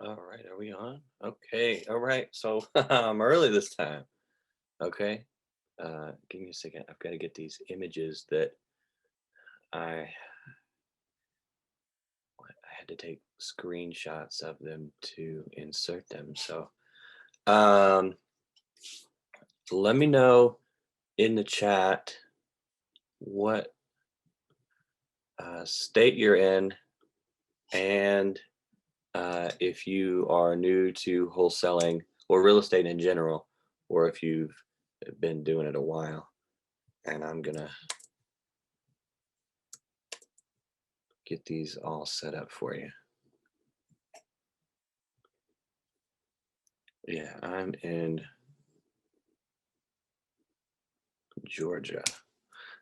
All right, are we on? Okay, all right. So I'm early this time. Okay. Give me a second. I've got to get these images that I I had to take screenshots of them to insert them. So um let me know in the chat what state you're in and if you are new to wholesaling or real estate in general, or if you've been doing it a while. And I'm gonna get these all set up for you. Yeah, I'm in Georgia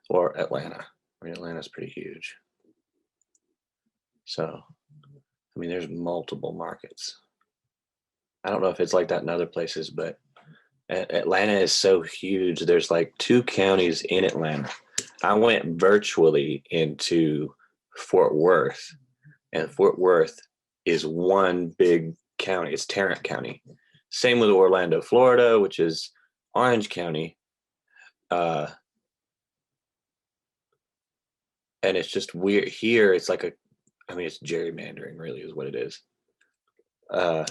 or Atlanta. I mean, Atlanta's pretty huge. So, I mean, there's multiple markets. I don't know if it's like that in other places, but Atlanta is so huge. There's like two counties in Atlanta. I went virtually into Fort Worth, and Fort Worth is one big county. It's Tarrant County. Same with Orlando, Florida, which is Orange County. Uh, and it's just weird here. It's like I mean, it's gerrymandering, really, is what it is. Uh,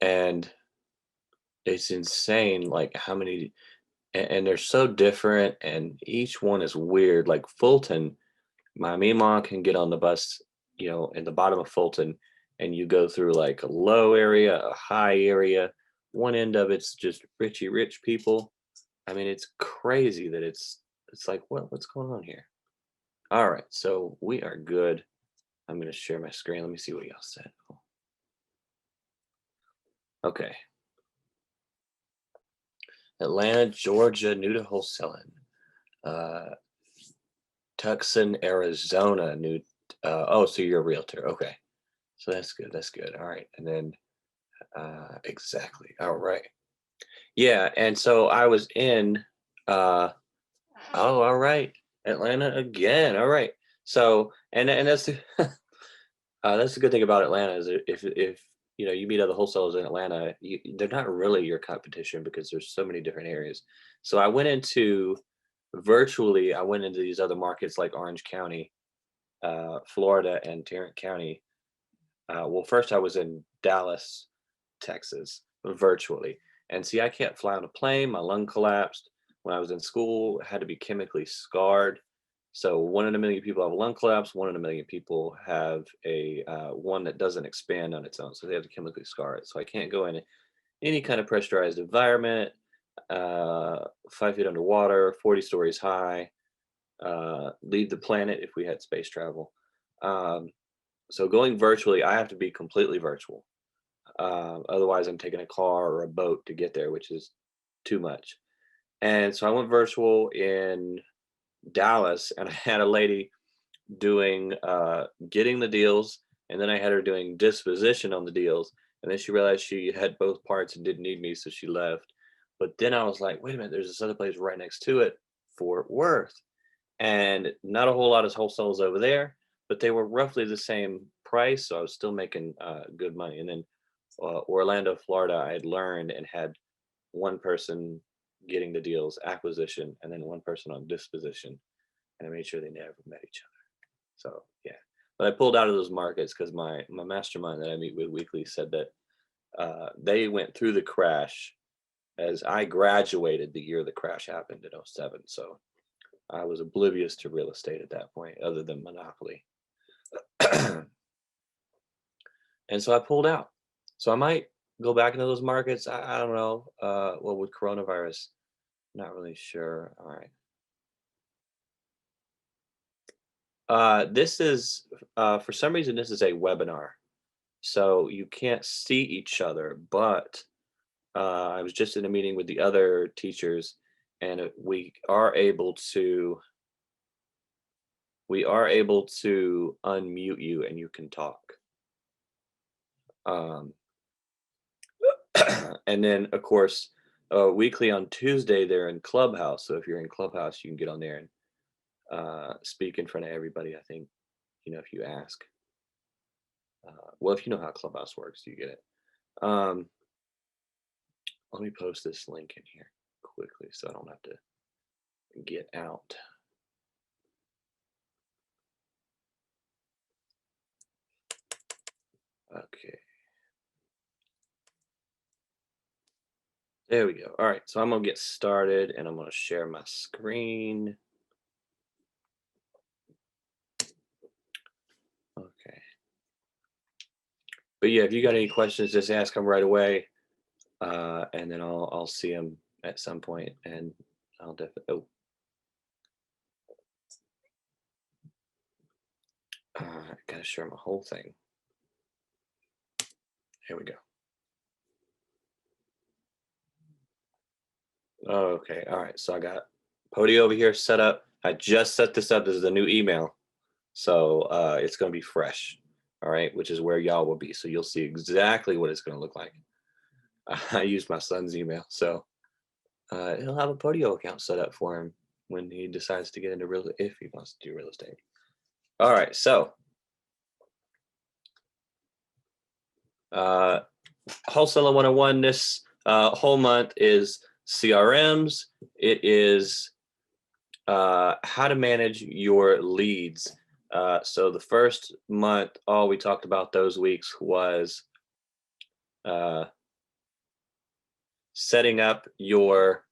and it's insane, like how many, and they're so different, and each one is weird. Like Fulton, my Mima can get on the bus, in the bottom of Fulton, and you go through like a low area, a high area. One end of it's just richy rich people. I mean, it's crazy that it's like what's going on here? All right, so we are good. I'm gonna share my screen. Let me see what y'all said. Okay, Atlanta, Georgia, new to wholesaling. Uh, Tucson, Arizona, new. Oh, so you're a realtor. Okay, so that's good. That's good. All right, and then exactly. All right. Yeah, and so I was in. Uh, oh, all right, Atlanta again. All right. So and that's that's the good thing about Atlanta is that if you meet other wholesalers in Atlanta, they're not really your competition because there's so many different areas. So I went into virtually. I went into these other markets like Orange County, Florida, and Tarrant County. Well, first I was in Dallas, Texas, virtually. And see, I can't fly on a plane. My lung collapsed. When I was in school, I had to be chemically scarred. So one in a million people have a lung collapse. One in a million people have a one that doesn't expand on its own. So they have to chemically scar it. So I can't go in any kind of pressurized environment, 5 feet underwater, 40 stories high, leave the planet if we had space travel. Um, so going virtually, I have to be completely virtual. Otherwise, I'm taking a car or a boat to get there, which is too much. And so I went virtual in Dallas, and I had a lady doing getting the deals, and then I had her doing disposition on the deals, and then she realized she had both parts and didn't need me, so she left. But then I was like, wait a minute, there's this other place right next to it, Fort Worth, and not a whole lot of wholesales over there, but they were roughly the same price, so I was still making good money. And then Orlando, Florida, I had learned and had one person getting the deals acquisition, and then one person on disposition, and I made sure they never met each other. So yeah, but I pulled out of those markets because my mastermind that I meet with weekly said that they went through the crash as I graduated the year the crash happened in '07. So I was oblivious to real estate at that point, other than monopoly. And so I pulled out. So I might go back into those markets. I don't know. Well, with coronavirus, not really sure. All right. This is for some reason this is a webinar, so you can't see each other. But I was just in a meeting with the other teachers, and we are able to unmute you, and you can talk. Um, and then of course, weekly on Tuesday they're in Clubhouse. So if you're in Clubhouse, you can get on there and speak in front of everybody. I think. if you ask. Well, if you know how Clubhouse works, you get it. Um, Let me post this link in here quickly so I don't have to get out. Okay. There we go. All right, so I'm gonna get started and I'm gonna share my screen. Okay. But yeah, if you got any questions, just ask them right away, and then I'll see them at some point, and I'll definitely. Oh, I gotta share my whole thing. Here we go. Okay. All right. So I got Podio over here set up. I just set this up. This is a new email, so it's gonna be fresh. All right, which is where y'all will be. So you'll see exactly what it's gonna look like. I used my son's email, so he'll have a Podio account set up for him when he decides to get into real, if he wants to do real estate. All right, so Wholesaling 101, this whole month is CRMs. It is how to manage your leads. So the first month, all we talked about those weeks was setting up your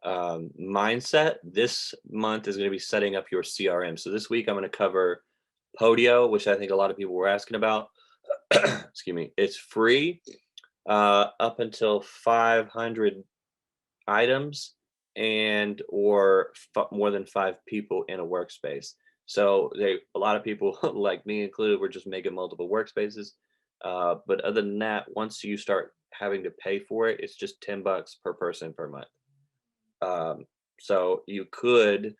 mindset. This month is going to be setting up your CRM. So this week I'm going to cover Podio, which I think a lot of people were asking about. Excuse me. It's free up until 500 items and or more than 5 people in a workspace. So a lot of people like me included were just making multiple workspaces. But other than that, once you start having to pay for it, it's just $10 per person per month. So you could,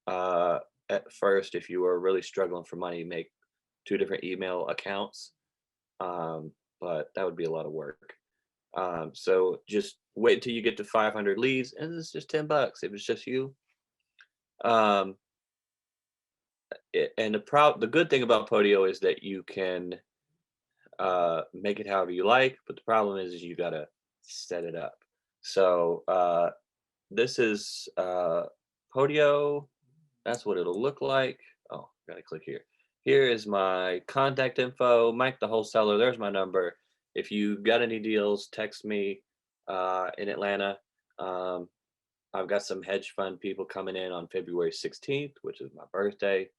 at first, if you were really struggling for money, make 2 different email accounts. But that would be a lot of work. So just wait until you get to 500 leads, and it's just $10 if it's just you. And the good thing about Podio is that you can make it however you like, but the problem is you gotta set it up. So this is Podio. That's what it'll look like. Oh, gotta click here. Here is my contact info, Mike the wholesaler. There's my number. If you got any deals, text me in Atlanta. I've got some hedge fund people coming in on February 16th, which is my birthday.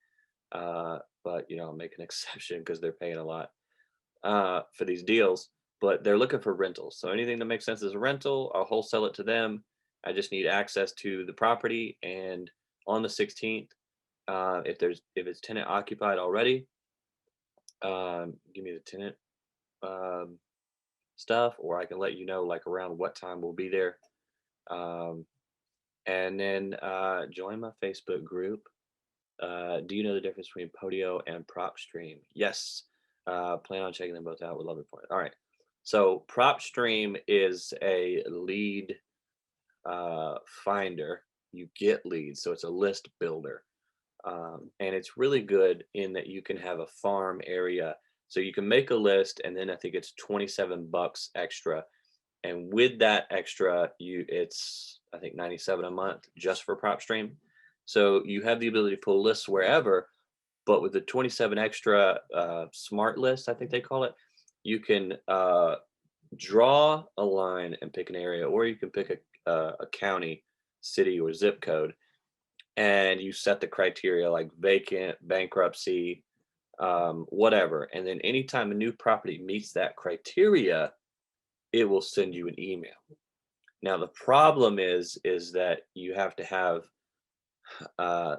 But I'll make an exception because they're paying a lot for these deals. But they're looking for rentals. So anything that makes sense as a rental, I'll wholesale it to them. I just need access to the property, and on the 16th, if it's tenant occupied already, give me the tenant stuff, or I can let you know like around what time we'll be there. And then join my Facebook group. Do you know the difference between Podio and PropStream? Yes. Plan on checking them both out. Would love it for it. All right. So PropStream is a lead finder. You get leads, so it's a list builder. And it's really good in that you can have a farm area. So you can make a list, and then I think it's $27 extra. And with that extra, it's I think 97 a month just for PropStream. So you have the ability to pull lists wherever, but with the 27 extra smart lists, I think they call it, you can draw a line and pick an area, or you can pick a county, city, or zip code, and you set the criteria like vacant, bankruptcy, whatever. And then anytime a new property meets that criteria, it will send you an email. Now the problem is that you have to have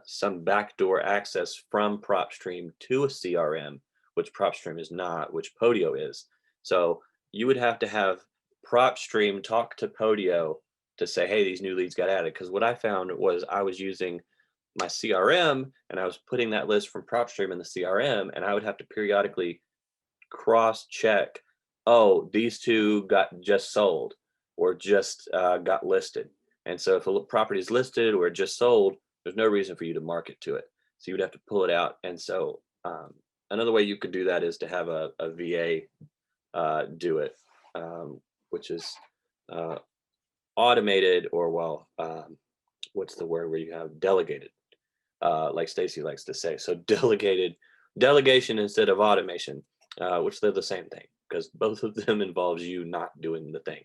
some backdoor access from PropStream to a CRM, which PropStream is not, which Podio is. So you would have to have PropStream talk to Podio to say, hey, these new leads got added. Because what I found was I was using my CRM and I was putting that list from PropStream in the CRM, and I would have to periodically cross check, oh, these 2 got just sold or just got listed. And so if a property is listed or just sold, there's no reason for you to market to it. So you would have to pull it out. And so another way you could do that is to have a VA do it, which is uh, automated, or well, what's the word where you have delegated, like Stacy likes to say. So delegation instead of automation, which they're the same thing because both of them involves you not doing the thing.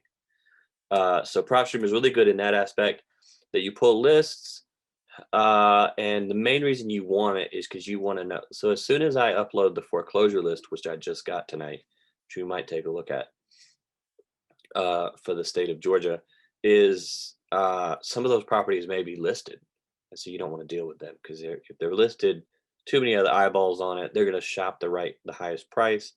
So PropStream is really good in that aspect that you pull lists, and the main reason you want it is because you want to know. So as soon as I upload the foreclosure list, which I just got tonight, which we might take a look at for the state of Georgia, is some of those properties may be listed, and so you don't want to deal with them because if they're listed, too many other eyeballs on it, they're going to shop the highest price.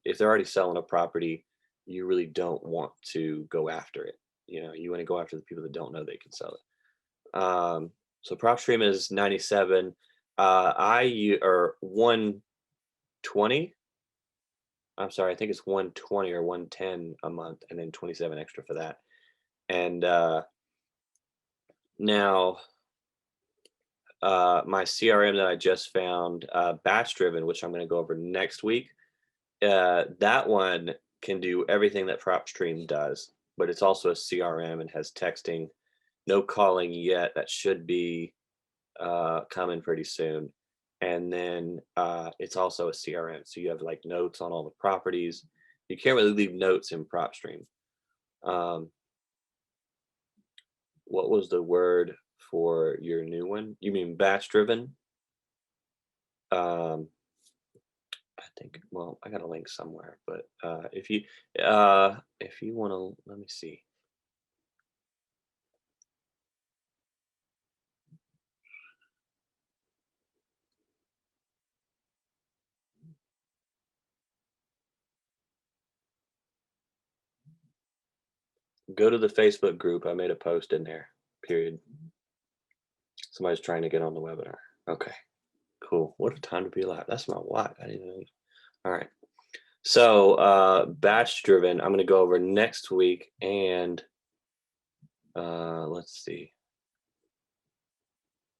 If they're already selling a property, you really don't want to go after it. You want to go after the people that don't know they can sell it. So PropStream is 97. Or 120. I'm sorry, I think it's 120 or 110 a month, and then 27 extra for that. And now my CRM that I just found, batch driven, which I'm going to go over next week. That one can do everything that PropStream does, but it's also a CRM and has texting, no calling yet. That should be coming pretty soon. And then it's also a CRM, so you have like notes on all the properties. You can't really leave notes in PropStream. What was the word for your new one? You mean batch driven? I think. Well, I got a link somewhere, but if you want to, let me see. Go to the Facebook group. I made a post in there. Period. Somebody's trying to get on the webinar. Okay, cool. What a time to be alive. That's my wife. I didn't know. All right. So batch driven, I'm going to go over next week, and let's see.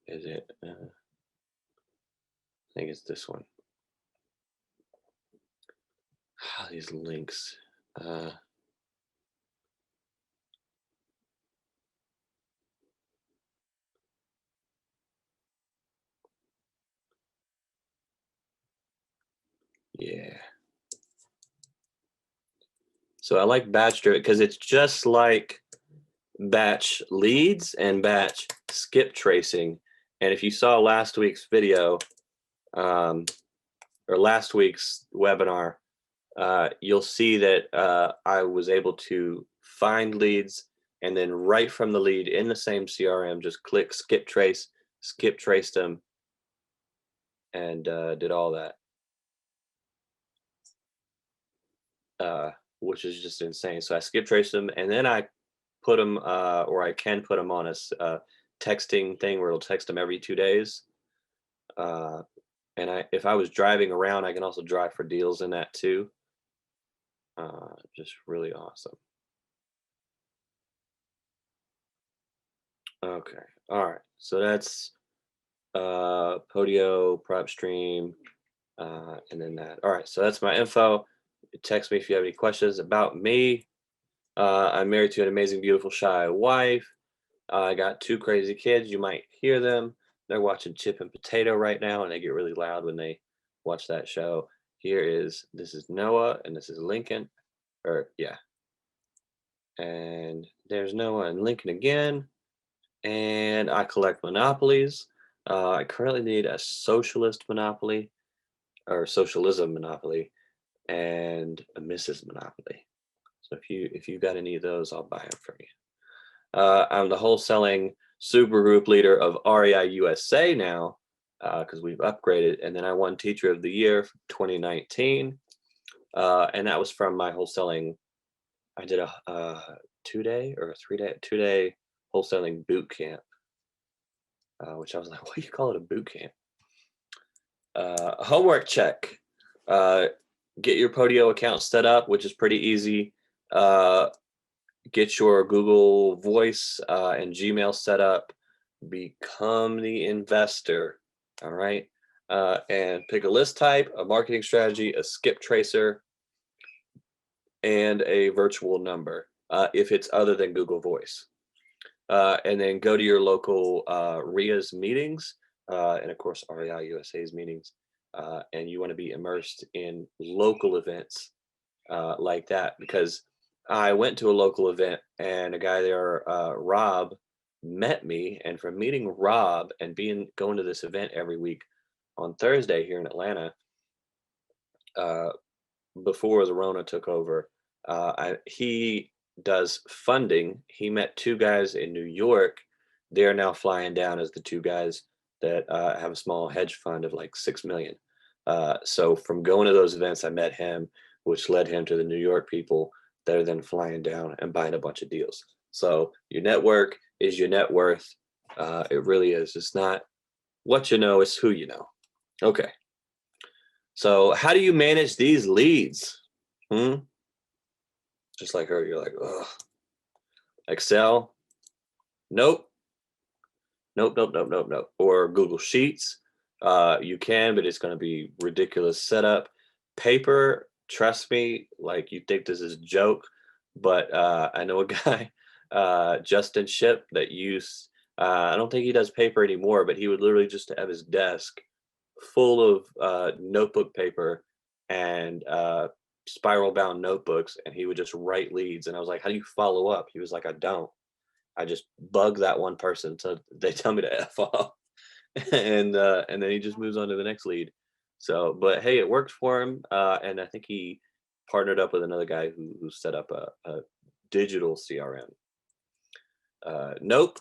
Is it? I think it's this one. These links. Yeah. So I like batch driven because it's just like batch leads and batch skip tracing. And if you saw last week's video, or last week's webinar, you'll see that I was able to find leads, and then right from the lead in the same CRM, just click skip traced them, and did all that, which is just insane. So I skip traced them, and then I put them, or I can put them on a texting thing where it'll text them every 2 days. And if I was driving around, I can also drive for deals in that too. Just really awesome. Okay. All right. So that's Podio, PropStream, and then that. All right. So that's my info. Text me if you have any questions about me. I'm married to an amazing, beautiful, shy wife. I got 2 crazy kids. You might hear them. They're watching Chip and Potato right now, and they get really loud when they watch that show. This is Noah, and this is Lincoln. Or yeah. And there's Noah and Lincoln again. And I collect monopolies. I currently need a socialist monopoly, or socialism monopoly, and a Mrs. Monopoly. So if you got any of those, I'll buy them for you. I'm the wholesaling super group leader of REI USA now, because we've upgraded. And then I won Teacher of the Year for 2019, and that was from my wholesaling. I did a 2-day or a 2-day wholesaling boot camp, which I was like, what do you call it, a boot camp? Homework check. Get your Podio account set up, which is pretty easy. Get your Google Voice and Gmail set up. Become the investor. All right. And pick a list type, a marketing strategy, a skip tracer, and a virtual number if it's other than Google Voice. And then go to your local RIA's meetings, and of course REI USA's meetings. And you want to be immersed in local events like that, because I went to a local event and a guy there, Rob, met me, and from meeting Rob and being going to this event every week on Thursday here in Atlanta, uh, before the Rona took over, he does funding. He met two guys in New York. They're now flying down as the two guys that have a small hedge fund of like 6 million. So from going to those events, I met him, which led him to the New York people that are then flying down and buying a bunch of deals. So your network is your net worth. It really is. It's not what you know, it's who you know. Okay. So how do you manage these leads? Hmm? Just like her, you're like, ugh. Excel? Nope. Nope, nope, nope, nope, nope. Or Google Sheets. You can, but it's going to be ridiculous setup. Paper, trust me, like you think this is a joke, but I know a guy, Justin Ship, that used, I don't think he does paper anymore, but he would literally just have his desk full of notebook paper and spiral bound notebooks, and he would just write leads. And I was like, how do you follow up? He was like, I don't. I just bug that one person so they tell me to F off. And then he just moves on to the next lead. So, but hey, it worked for him. And I think he partnered up with another guy who set up a digital CRM. Nope.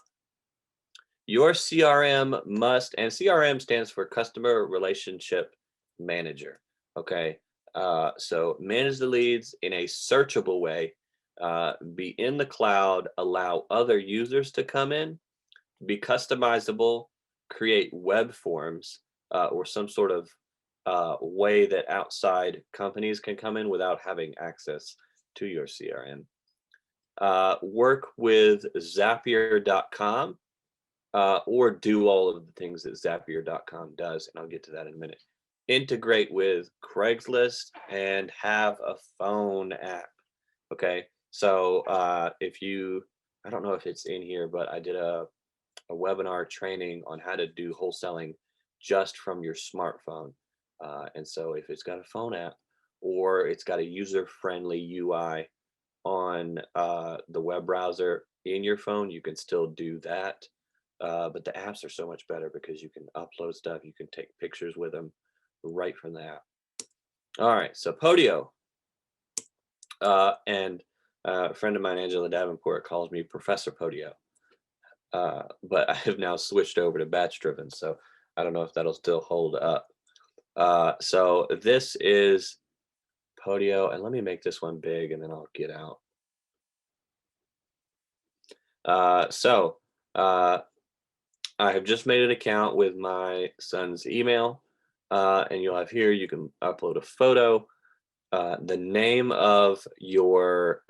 Your CRM must, and CRM stands for Customer Relationship Manager. Okay. So manage the leads in a searchable way, be in the cloud, allow other users to come in, be customizable, create web forms or some sort of way that outside companies can come in without having access to your CRM. Work with Zapier.com or do all of the things that Zapier.com does, and I'll get to that in a minute. Integrate with Craigslist and have a phone app. Okay, so if you, I don't know if it's in here, but I did a webinar training on how to do wholesaling just from your smartphone. And so if it's got a phone app or it's got a user-friendly UI on the web browser in your phone, you can still do that. But the apps are so much better because you can upload stuff, you can take pictures with them right from the app. All right, so Podio. And a friend of mine, Angela Davenport, calls me Professor Podio. But I have now switched over to batch driven, so I don't know if that'll still hold up. So this is Podio, and let me make this one big and then I'll get out. I have just made an account with my son's email, and you'll have here, you can upload a photo, the name of your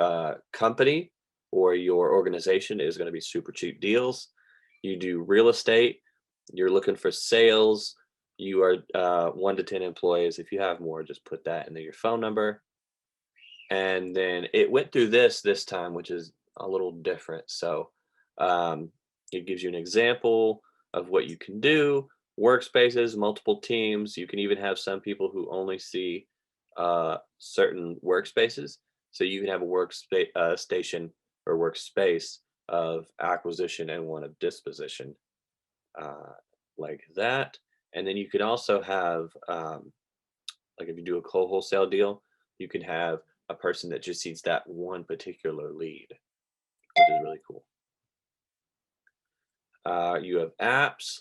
company or your organization is going to be Super Cheap Deals. You do real estate, you're looking for sales, you are 1 to 10 employees. If you have more, just put that in there, your phone number. And then it went through this time, which is a little different. So it gives you an example of what you can do, workspaces, multiple teams. You can even have some people who only see certain workspaces. So you can have a workspace station or workspace of acquisition and one of disposition, like that. And then you can also have, like if you do a wholesale deal, you can have a person that just sees that one particular lead, which is really cool. You have apps,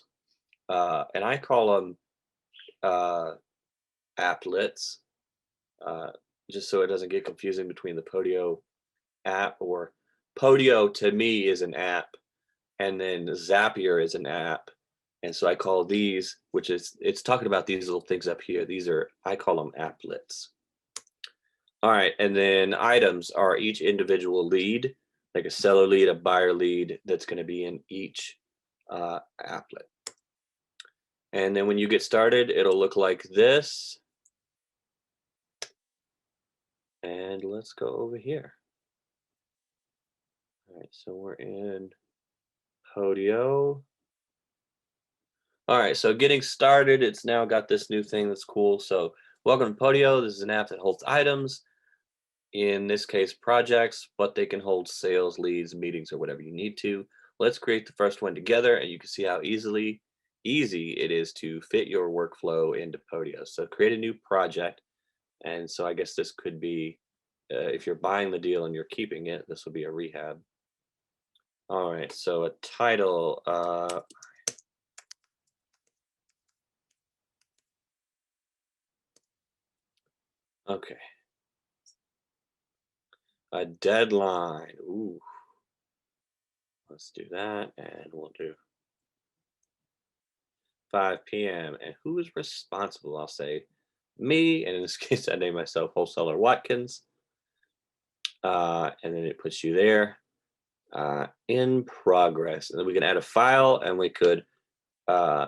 and I call them applets, just so it doesn't get confusing between the Podio app, or Podio to me is an app, and then Zapier is an app. And so I call these, which is, it's talking about these little things up here. These are, I call them applets. All right, and then items are each individual lead, like a seller lead, a buyer lead, that's going to be in each applet. And then when you get started, it'll look like this. And let's go over here. All right, so we're in Podio. All right, so getting started, it's now got this new thing that's cool. So welcome to Podio. This is an app that holds items, in this case, projects, but they can hold sales, leads, meetings, or whatever you need to. Let's create the first one together, and you can see how easy it is to fit your workflow into Podio. So create a new project. And so I guess this could be, if you're buying the deal and you're keeping it, this will be a rehab. All right, so a title, okay, a deadline. Ooh, let's do that, and we'll do 5 p.m. And who is responsible? I'll say me, and in this case, I name myself Wholesaler Watkins, and then it puts you there. In progress, and then we can add a file, and we could uh,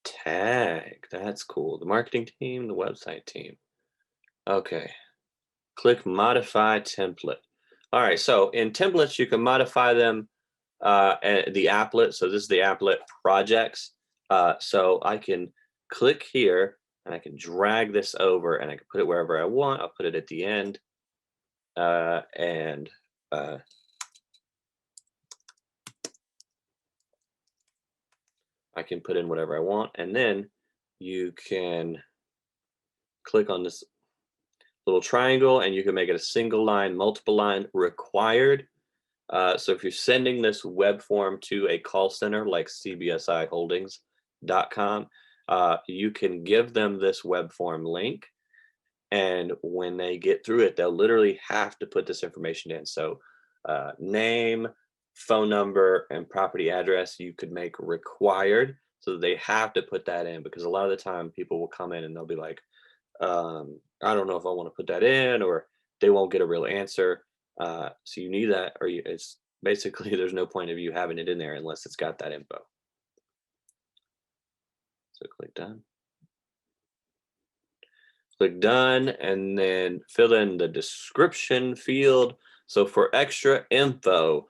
tag. That's cool. The marketing team, the website team. Okay. Click modify template. All right, so in templates, you can modify them, and the applet. So this is the applet projects. So I can click here and I can drag this over and I can put it wherever I want. I'll put it at the end, and I can put in whatever I want. And then you can click on this little triangle and you can make it a single line, multiple line, required. So if you're sending this web form to a call center like cbsiholdings.com, you can give them this web form link. And when they get through it, they'll literally have to put this information in. So name, phone number, and property address, you could make required. So that they have to put that in, because a lot of the time people will come in and they'll be like, I don't know if I want to put that in, or they won't get a real answer. So you need that, or it's basically there's no point of you having it in there unless it's got that info. So click done. Click done, and then fill in the description field. So for extra info,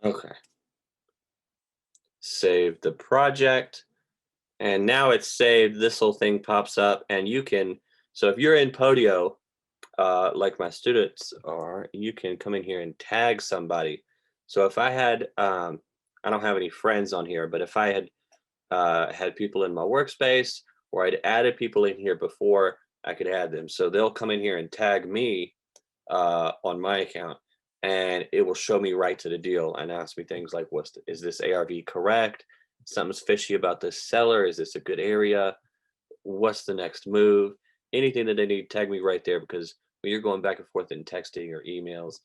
okay, save the project. And now it's saved. This whole thing pops up, and you can, so if you're in Podio, like my students are, you can come in here and tag somebody. So if I had, I don't have any friends on here, but if I had had people in my workspace, or I'd added people in here before, I could add them. So they'll come in here and tag me on my account, and it will show me right to the deal and ask me things like, is this ARV correct? Something's fishy about this seller. Is this a good area? What's the next move? Anything that they need, tag me right there, because when you're going back and forth in texting or emails,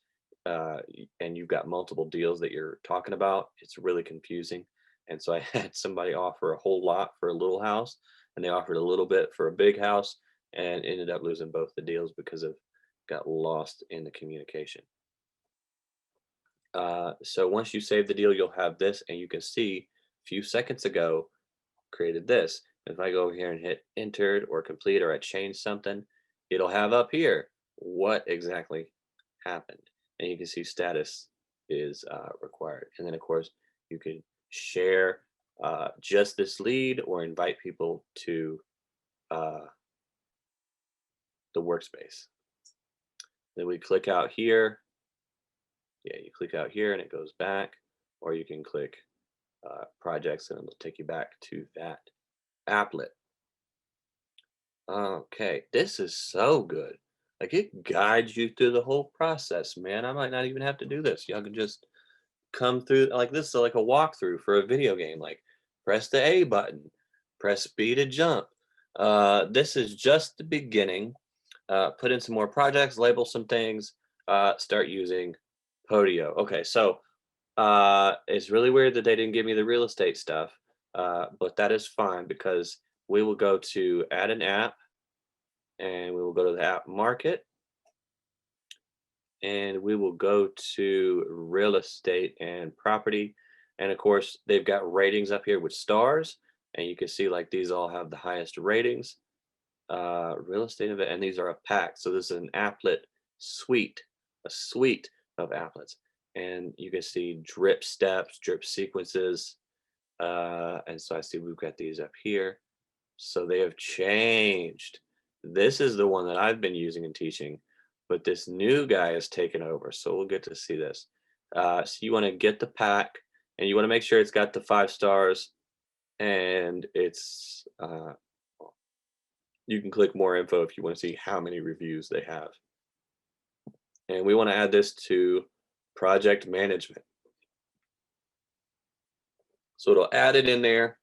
and you've got multiple deals that you're talking about, it's really confusing. And so I had somebody offer a whole lot for a little house, and they offered a little bit for a big house, and ended up losing both the deals because of got lost in the communication. So once you save the deal, you'll have this, and you can see a few seconds ago created this. If I go over here and hit entered or complete, or I change something, it'll have up here what exactly happened. And you can see status is required. And then of course you can share just this lead, or invite people to uh, the workspace. Then we click out here. Yeah, you click out here and it goes back, or you can click projects and it'll take you back to that applet. Okay, this is so good. Like, it guides you through the whole process, man. I might not even have to do this. Y'all can just come through like this is like a walkthrough for a video game. Like, press the A button, Press B to jump. This is just the beginning. Put in some more projects, label some things, start using Podio. Okay, so it's really weird that they didn't give me the real estate stuff, but that is fine because we will go to add an app and we will go to the app market and we will go to real estate and property. And of course, they've got ratings up here with stars, and you can see like these all have the highest ratings. Real estate and these are a pack. So this is an applet suite, a suite of applets. And you can see drip steps, drip sequences. And so I see we've got these up here. So they have changed. This is the one that I've been using and teaching, but this new guy has taken over. So we'll get to see this. So you want to get the pack and you want to make sure it's got the 5 stars and it's, you can click more info if you want to see how many reviews they have. And we want to add this to project management. So it'll add it in there.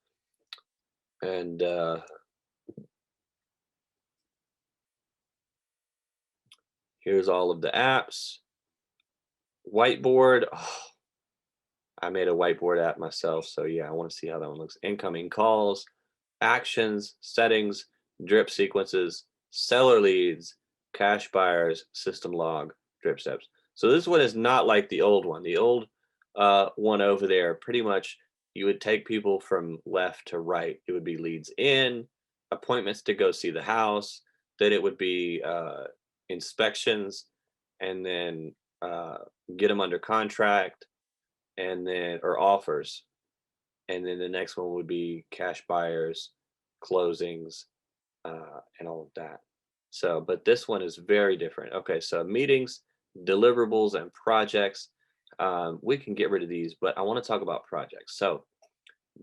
And here's all of the apps. Whiteboard. Oh, I made a whiteboard app myself. So yeah, I want to see how that one looks. Incoming calls, actions, settings, drip sequences, seller leads, cash buyers, system log, drip steps. So this one is not like the old one. The old one over there, pretty much you would take people from left to right. It would be leads in, appointments to go see the house, then it would be inspections, and then get them under contract, and then or offers, and then the next one would be cash buyers, closings, and all of that. So, but this one is very different. Okay, so meetings, deliverables, and projects. We can get rid of these, but I want to talk about projects. So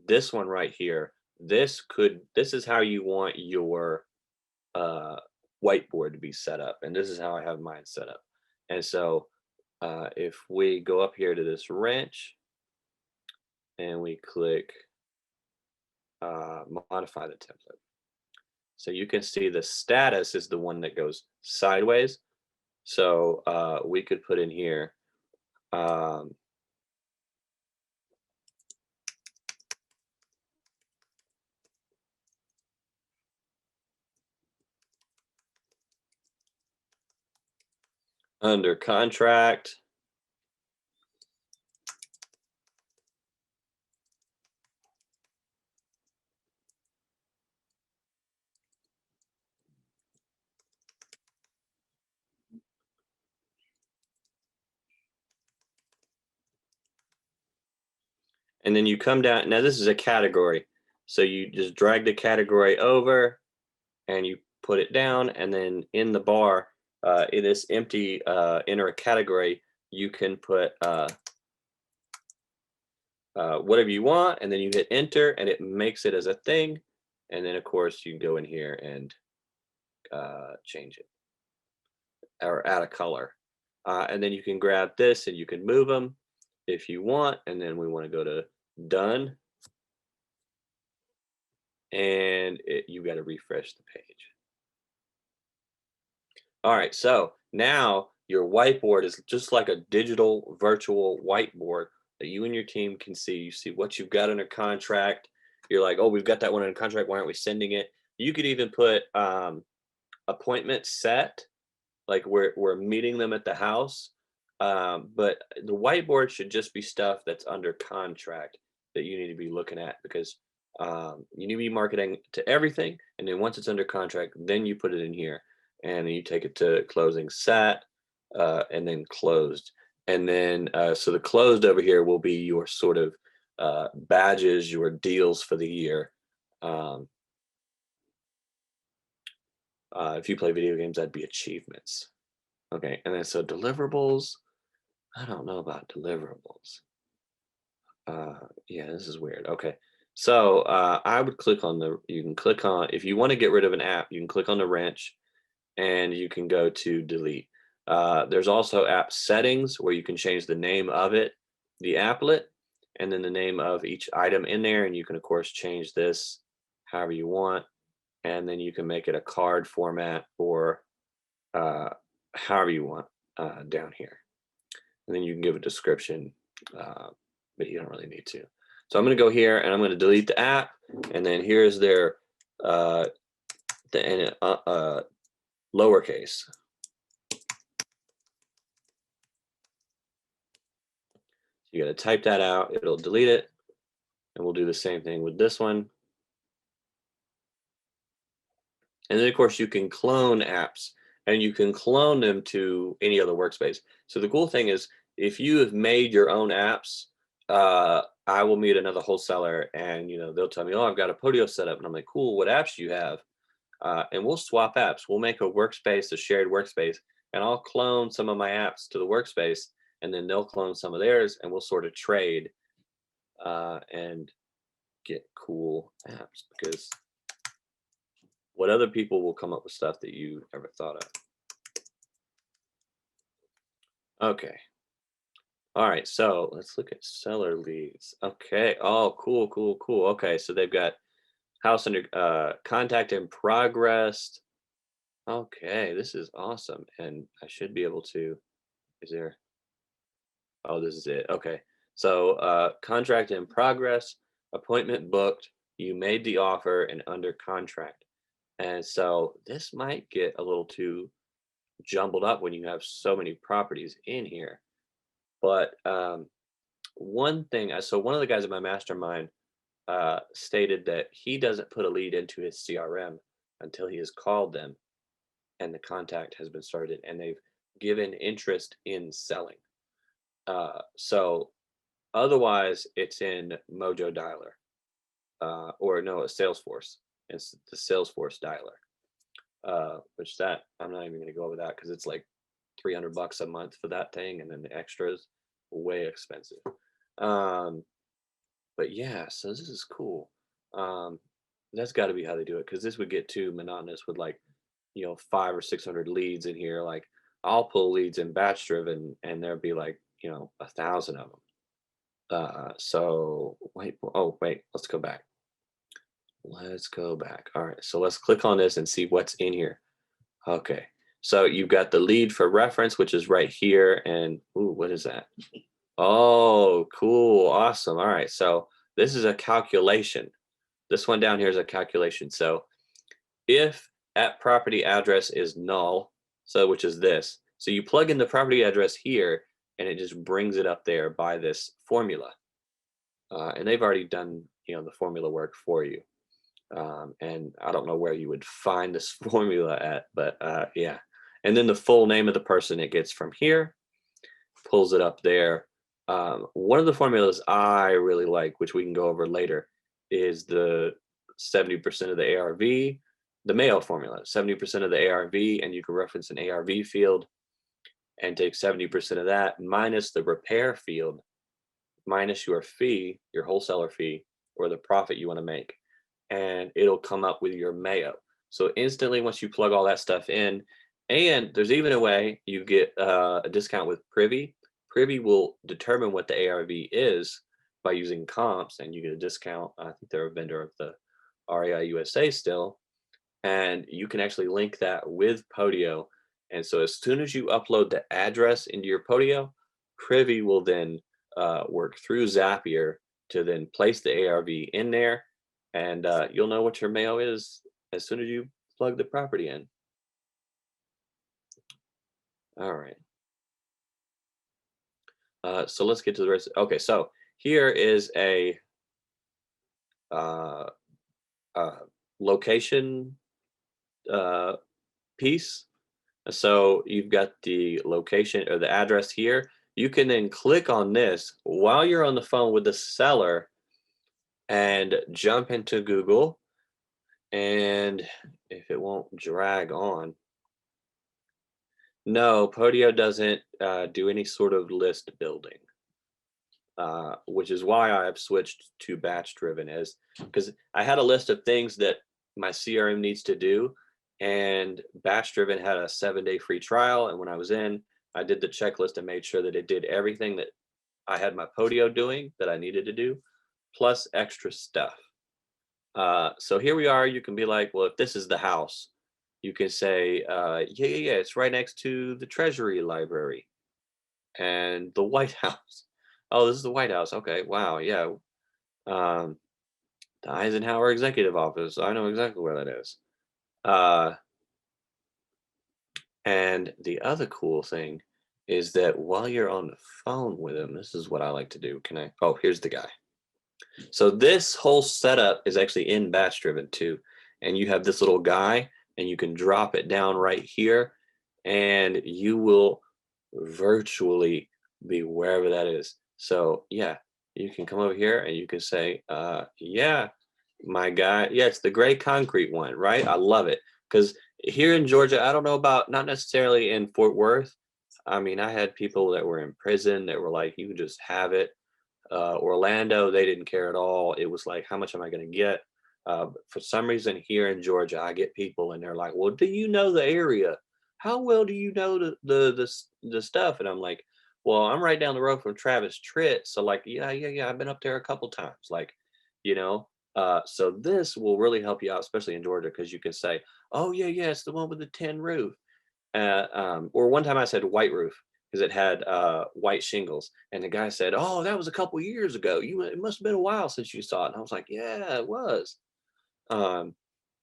this one right here, this is how you want your whiteboard to be set up, and this is how I have mine set up. And so if we go up here to this wrench and we click modify the template, so you can see the status is the one that goes sideways. So we could put in here under contract. And then you come down. Now this is a category. So you just drag the category over and you put it down. And then in the bar, in this empty, enter a category, you can put whatever you want. And then you hit enter and it makes it as a thing. And then of course you can go in here and change it or add a color. And then you can grab this and you can move them if you want. And then we want to go to done, and you got to refresh the page. All right, so now your whiteboard is just like a digital virtual whiteboard that you and your team can see. You see what you've got under contract. You're like, oh, we've got that one under contract. Why aren't we sending it? You could even put appointment set, like we're meeting them at the house. But the whiteboard should just be stuff that's under contract that you need to be looking at, because you need to be marketing to everything, and then once it's under contract, then you put it in here and then you take it to closing set, and then closed, and then so the closed over here will be your sort of badges, your deals for the year. If you play video games, that'd be achievements. Okay, and then so deliverables, I don't know about deliverables. Yeah, this is weird. Okay, so I would click on you can click on, if you want to get rid of an app, you can click on the wrench and you can go to delete. There's also app settings where you can change the name of it, the applet, and then the name of each item in there. And you can of course change this however you want, and then you can make it a card format or uh, however you want down here. And then you can give a description, uh, but you don't really need to. So I'm going to go here and I'm going to delete the app, and then here's their uh, lowercase. You got to type that out, it'll delete it, and we'll do the same thing with this one. And then of course you can clone apps, and you can clone them to any other workspace. So the cool thing is, if you have made your own apps, I will meet another wholesaler and they'll tell me, oh, I've got a Podio set up, and I'm like, cool, what apps do you have? And we'll swap apps. We'll make a workspace, a shared workspace, and I'll clone some of my apps to the workspace, and then they'll clone some of theirs, and we'll sort of trade and get cool apps, because what other people will come up with stuff that you never thought of. Okay. All right. So let's look at seller leads. Okay. Oh, cool, cool, cool. Okay. So they've got house under contact in progress. Okay. This is awesome. And I should be able to, is there, oh, this is it. Okay. So contract in progress, appointment booked, you made the offer and under contract. And so this might get a little too jumbled up when you have so many properties in here. But one thing, so one of the guys in my mastermind stated that he doesn't put a lead into his CRM until he has called them and the contact has been started and they've given interest in selling. So otherwise, it's in Mojo Dialer or no, a Salesforce. It's the Salesforce dialer. Which that I'm not even going to go over that because it's like $300 a month for that thing, and then the extras way expensive. But yeah, so this is cool. That's got to be how they do it, because this would get too monotonous with like 500 or 600 leads in here. Like I'll pull leads in batch driven, and there'd be like 1,000 of them. So wait, oh wait, let's go back. Let's go back. All right, so let's click on this and see what's in here. Okay, so you've got the lead for reference, which is right here. And ooh, what is that? Oh, cool, awesome. All right, so this is a calculation. This one down here is a calculation. So if at property address is null, so which is this, so you plug in the property address here, and it just brings it up there by this formula. And they've already done the formula work for you. And I don't know where you would find this formula at, but yeah. And then the full name of the person it gets from here, pulls it up there. One of the formulas I really like, which we can go over later, is the 70% of the ARV, the Mayo formula, 70% of the ARV, and you can reference an ARV field and take 70% of that minus the repair field, minus your fee, your wholesaler fee, or the profit you want to make, and it'll come up with your Mayo. So instantly, once you plug all that stuff in, and there's even a way you get a discount with Privy. Privy will determine what the ARV is by using comps, and you get a discount. I think they're a vendor of the REI USA still, and you can actually link that with Podio. And so as soon as you upload the address into your Podio, Privy will then work through Zapier to then place the ARV in there, and you'll know what your Mayo is as soon as you plug the property in. All right. So let's get to the rest. Okay, so here is a uh, location piece. So you've got the location or the address here. You can then click on this while you're on the phone with the seller and jump into Google. And if it won't drag on, no, Podio doesn't do any sort of list building, which is why I've switched to batch driven, is because I had a list of things that my CRM needs to do, and batch driven had a 7-day free trial. And when I was in, I did the checklist and made sure that it did everything that I had my Podio doing that I needed to do, plus extra stuff. So here we are. You can be like, well, if this is the house, you can say, yeah, yeah, yeah, it's right next to the Treasury Library and the White House. Oh, this is the White House. Okay, wow, yeah. Um, the Eisenhower Executive Office. I know exactly where that is. Uh, and the other cool thing is that while you're on the phone with him, this is what I like to do. Can I? Oh, here's the guy. So this whole setup is actually in batch driven too. And you have this little guy and you can drop it down right here and you will virtually be wherever that is. So yeah, you can come over here and you can say, yeah, my guy. Yeah, it's the gray concrete one, right? I love it. Because here in Georgia, I don't know about not necessarily in Fort Worth. I mean, I had people that were in prison that were like, you can just have it. Orlando, they didn't care at all. It was like, how much am I going to get? For some reason, here in Georgia, I get people and they're like, "Well, do you know the area? How well do you know the stuff?" And I'm like, "Well, I'm right down the road from Travis Tritt, so like, yeah, yeah, yeah, I've been up there a couple times, like, you know." So this will really help you out, especially in Georgia, because you can say, "Oh yeah, yeah, it's the one with the tin roof." Or one time I said white roof because it had white shingles, and the guy said, "Oh, that was a couple years ago. It must have been a while since you saw it." And I was like, "Yeah, it was." Um,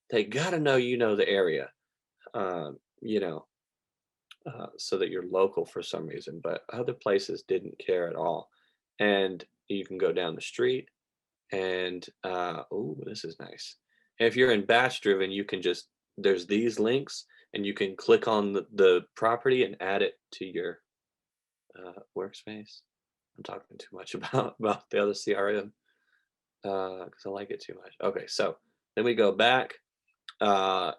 they got to know you know the area, you know, so that you're local for some reason. But other places didn't care at all, and you can go down the street, and oh, this is nice. If you're in batch driven, you can just there's these links, and you can click on the property and add it to your workspace. I'm talking too much about the other CRM because I like it too much. Okay, so then we go back. Uh,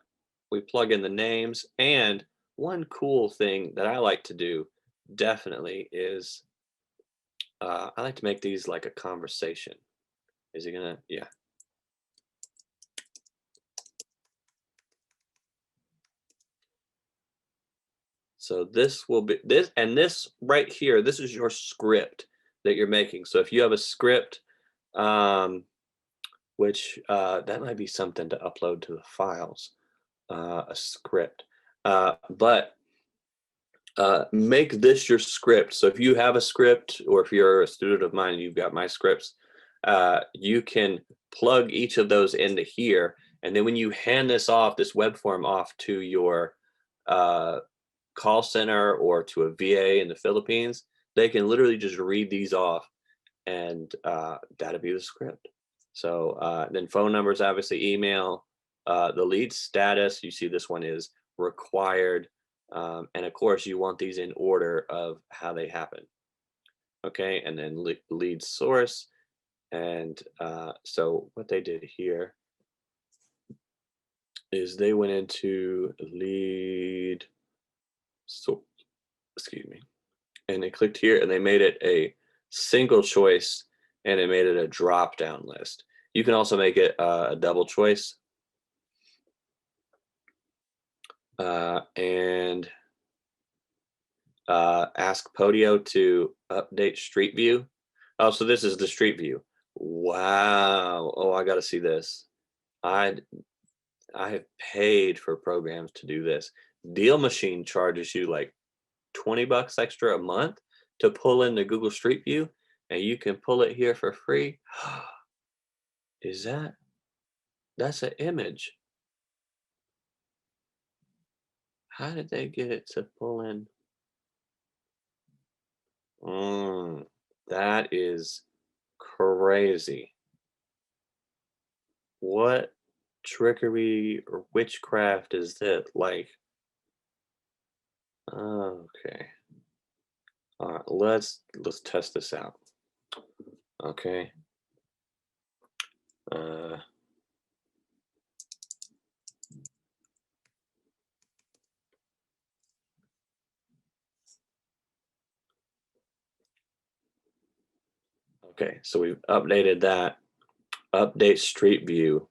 we plug in the names, and one cool thing that I like to do definitely is I like to make these like a conversation. Is he gonna? Yeah. So this will be this and this right here. This is your script that you're making. So if you have a script, um, which that might be something to upload to the files, a script. But make this your script. So if you have a script, or if you're a student of mine and you've got my scripts, you can plug each of those into here. And then when you hand this off, this web form off to your uh, call center or to a VA in the Philippines, they can literally just read these off and that'll be the script. So then phone numbers, obviously email, the lead status. You see this one is required. And of course you want these in order of how they happen. Okay, and then lead source. And so what they did here is they went into lead source, excuse me, and they clicked here and they made it a single choice and it made it a drop down list. You can also make it a double choice. And ask Podio to update Street View. Oh, so this is the Street View. Wow. Oh, I got to see this. I I have paid for programs to do this. Deal Machine charges you like 20 bucks extra a month to pull in the Google Street View, and you can pull it here for free. Is that's an image. How did they get it to pull in? Mm, that is crazy. What trickery or witchcraft is that? Like, okay. All right, let's test this out. Okay. Uh, okay, so we've updated that. Update Street View.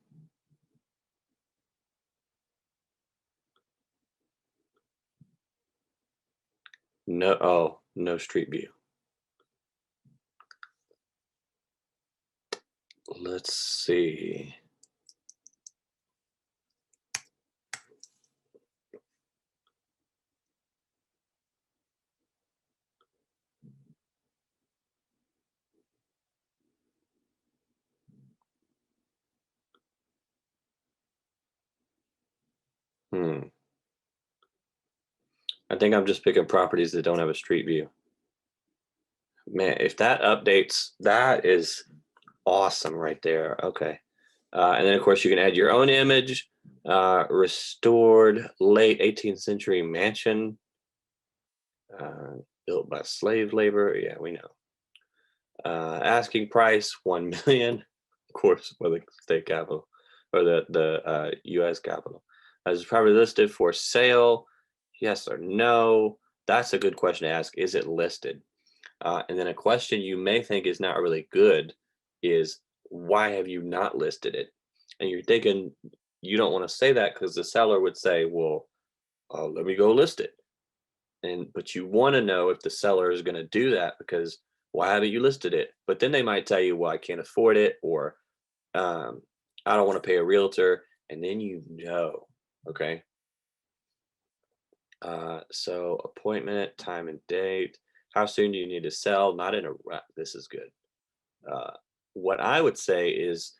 No, oh, no Street View. Let's see. Hmm. I think I'm just picking properties that don't have a street view. Man, if that updates, that is awesome right there. Okay. And then, of course, you can add your own image. Restored late 18th century mansion uh, built by slave labor. Yeah, we know. Asking price 1 million, of course, for the state capital or the U.S. capital. Is probably listed for sale. Yes or no? That's a good question to ask. Is it listed? And then a question you may think is not really good is why have you not listed it? And you're thinking you don't want to say that because the seller would say, well, let me go list it. And but you want to know if the seller is going to do that because why haven't you listed it? But then they might tell you, well, I can't afford it, or um, I don't want to pay a realtor, and then you know, okay. So appointment, time and date. How soon do you need to sell? Not in a this is good. Uh, what I would say is,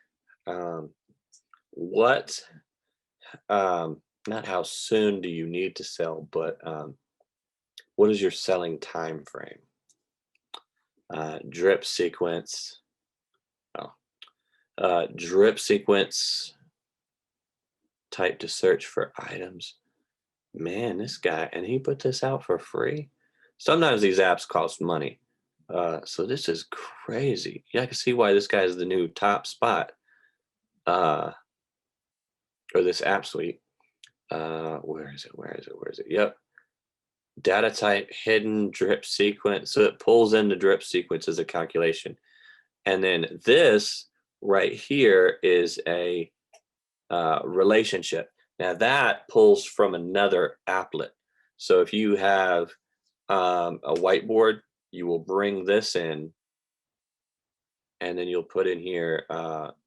um, what, not how soon do you need to sell, but what is your selling time frame? Drip sequence. Oh, drip sequence. Type to search for items. Man, this guy, and he put this out for free. Sometimes these apps cost money. So this is crazy. Yeah, I can see why this guy is the new top spot. Uh, or this app suite. Where is it? Where is it? Where is it? Yep. Data type hidden drip sequence. So it pulls in the drip sequence as a calculation. And then this right here is a relationship. Now that pulls from another applet. So if you have a whiteboard, you will bring this in and then you'll put in here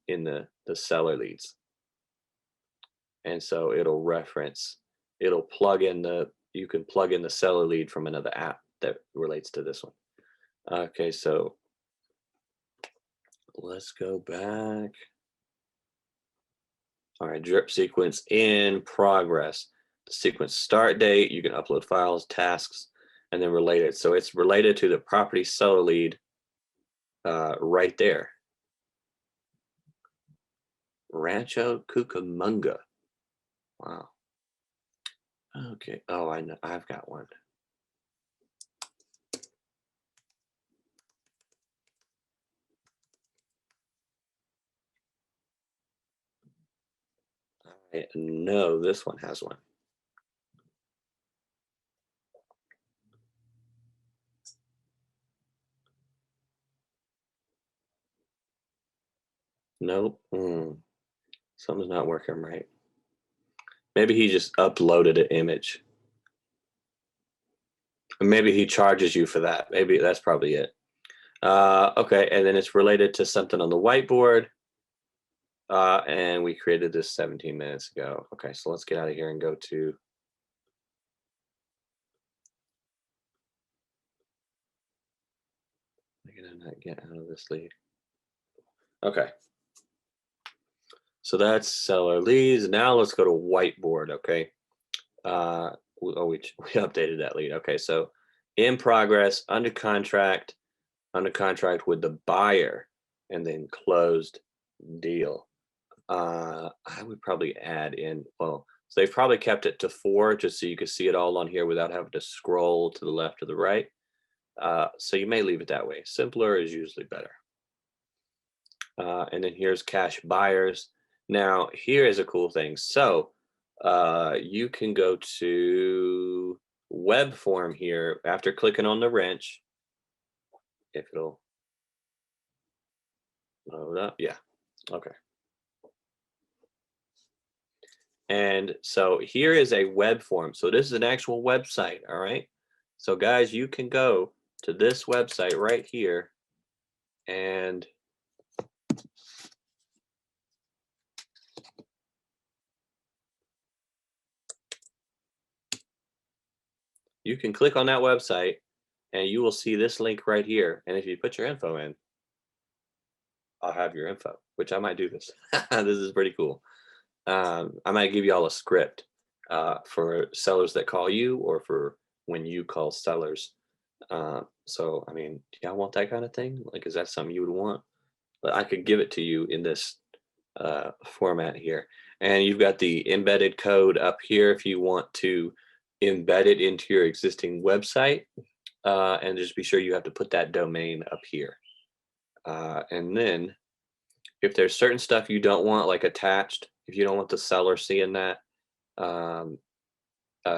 in the seller leads. And so it'll reference, it'll plug in you can plug in the seller lead from another app that relates to this one. Okay, so let's go back. All right, drip sequence in progress. The sequence start date, you can upload files, tasks, and then related. So it's related to the property seller lead right there. Rancho Cucamonga. Wow. Okay. Oh, I know. I've got one. I know this one has one. Nope. Something's not working right. Maybe he just uploaded an image. Maybe he charges you for that. Maybe that's probably it. Okay, and then it's related to something on the whiteboard. And we created this 17 minutes ago. Okay, so let's get out of here and go to. I'm gonna not get out of this lead. Okay. So that's seller leads. Now let's go to whiteboard. Okay. We we updated that lead. Okay, so in progress, under contract with the buyer, and then closed deal. I would probably add in. Well, so they've probably kept it to 4 just so you can see it all on here without having to scroll to the left or the right. So you may leave it that way. Simpler is usually better. And then here's cash buyers. Now here is a cool thing. So you can go to web form here after clicking on the wrench. If it'll load up, yeah, okay. And so here is a web form. So this is an actual website, all right? So guys, you can go to this website right here and you can click on that website and you will see this link right here. And if you put your info in, I'll have your info, which I might do this. This is pretty cool. I might give you all a script for sellers that call you or for when you call sellers. So, I mean, do y'all want that kind of thing? Like, is that something you would want? But I could give it to you in this format here. And you've got the embedded code up here if you want to embed it into your existing website. And just be sure you have to put that domain up here. And then if there's certain stuff you don't want like attached, if you don't want the seller seeing that, um,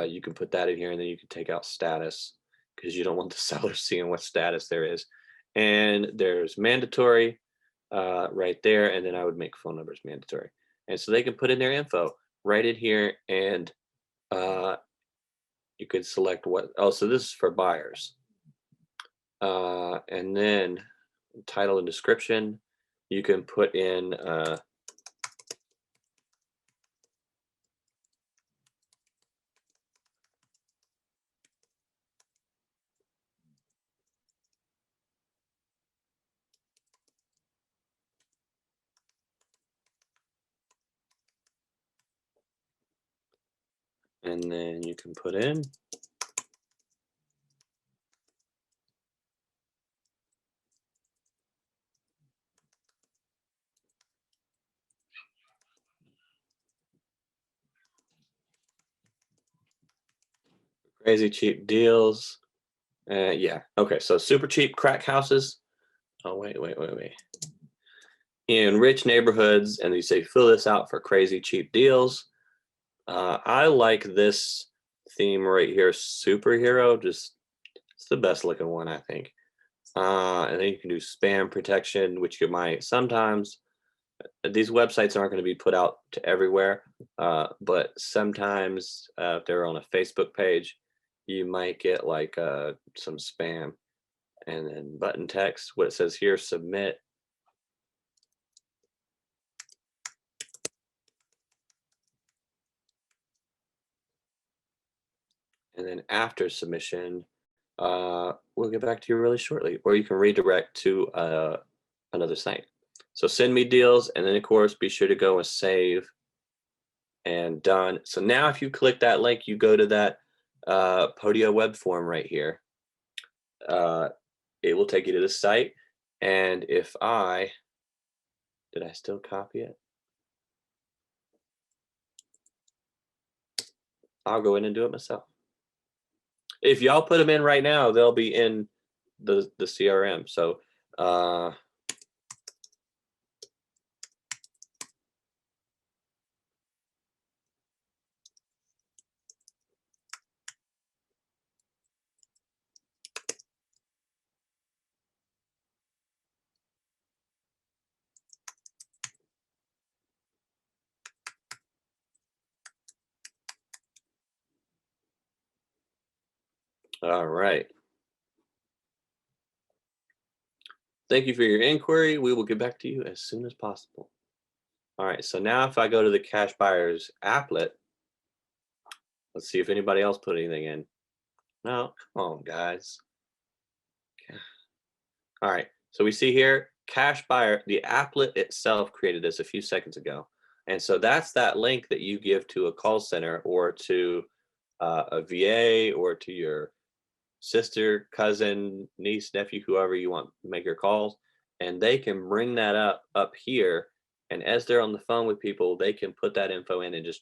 you can put that in here, and then you can take out status because you don't want the seller seeing what status there is. And there's mandatory right there, and then I would make phone numbers mandatory. And so they can put in their info right in here, and uh, you could select what. Oh, so this is for buyers. And then title and description, you can put in and then you can put in crazy cheap deals. Yeah, okay, so super cheap crack houses. Oh, wait. In rich neighborhoods, and you say fill this out for crazy cheap deals. I like this theme right here, superhero. Just it's the best looking one, I think. And then you can do spam protection, which you might sometimes. These websites aren't going to be put out to everywhere, but sometimes if they're on a Facebook page, you might get like some spam. And then button text, what it says here, submit. And then after submission, we'll get back to you really shortly, or you can redirect to another site. So send me deals, and then of course be sure to go and save and done. So now if you click that link, you go to that Podio web form right here. It will take you to the site, and if did I still copy it? I'll go in and do it myself. If y'all put them in right now, they'll be in the CRM. So all right. Thank you for your inquiry. We will get back to you as soon as possible. All right, so now if I go to the cash buyers applet, let's see if anybody else put anything in. No, come on, guys. All right, so we see here, cash buyer, the applet itself created this a few seconds ago. And so that's that link that you give to a call center or to a VA or to your sister, cousin, niece, nephew, whoever you want to make your calls. And they can bring that up here. And as they're on the phone with people, they can put that info in and just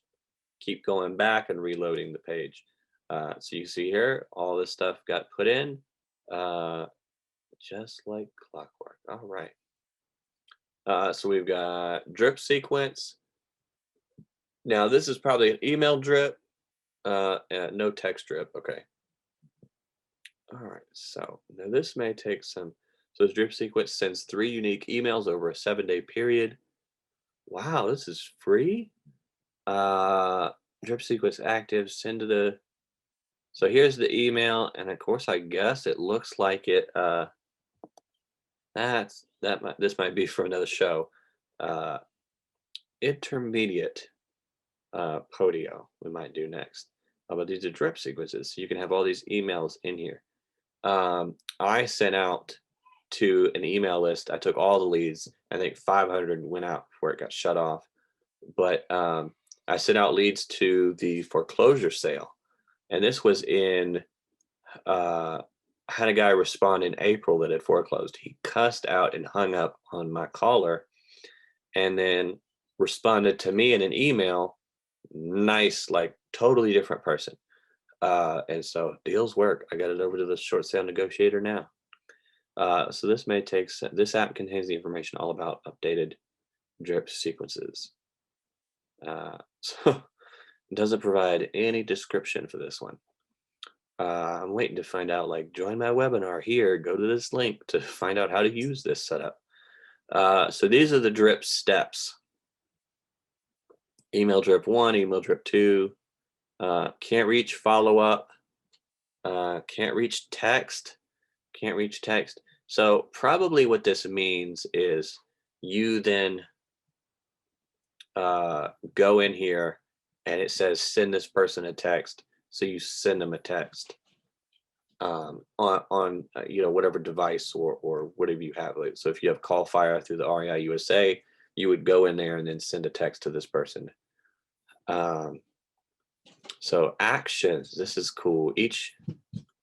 keep going back and reloading the page. So you see here, all this stuff got put in just like clockwork. All right. So we've got drip sequence. Now this is probably an email drip, no text drip. Okay. All right. So now this may take some. So this drip sequence sends 3 unique emails over a 7-day period. Wow, this is free. Drip sequence active. Send to the. So here's the email, and of course, I guess it looks like it. This might be for another show. Intermediate Podio we might do next. But these are drip sequences, so you can have all these emails in here. I sent out to an email list. I took all the leads. I think 500 went out before it got shut off. But I sent out leads to the foreclosure sale. And this was in, I had a guy respond in April that had foreclosed. He cussed out and hung up on my caller and then responded to me in an email. Nice, like totally different person. And so deals work. I got it over to the short sale negotiator now. So this may take, this app contains the information all about updated drip sequences. So it doesn't provide any description for this one. I'm waiting to find out, like, join my webinar here, go to this link to find out how to use this setup. So these are the drip steps. Email drip 1, email drip 2, can't reach follow up, can't reach text, can't reach text. So probably what this means is you then go in here and it says send this person a text. So you send them a text on whatever device or whatever you have. So if you have call fire through the REI USA, you would go in there and then send a text to this person. So actions, this is cool. Each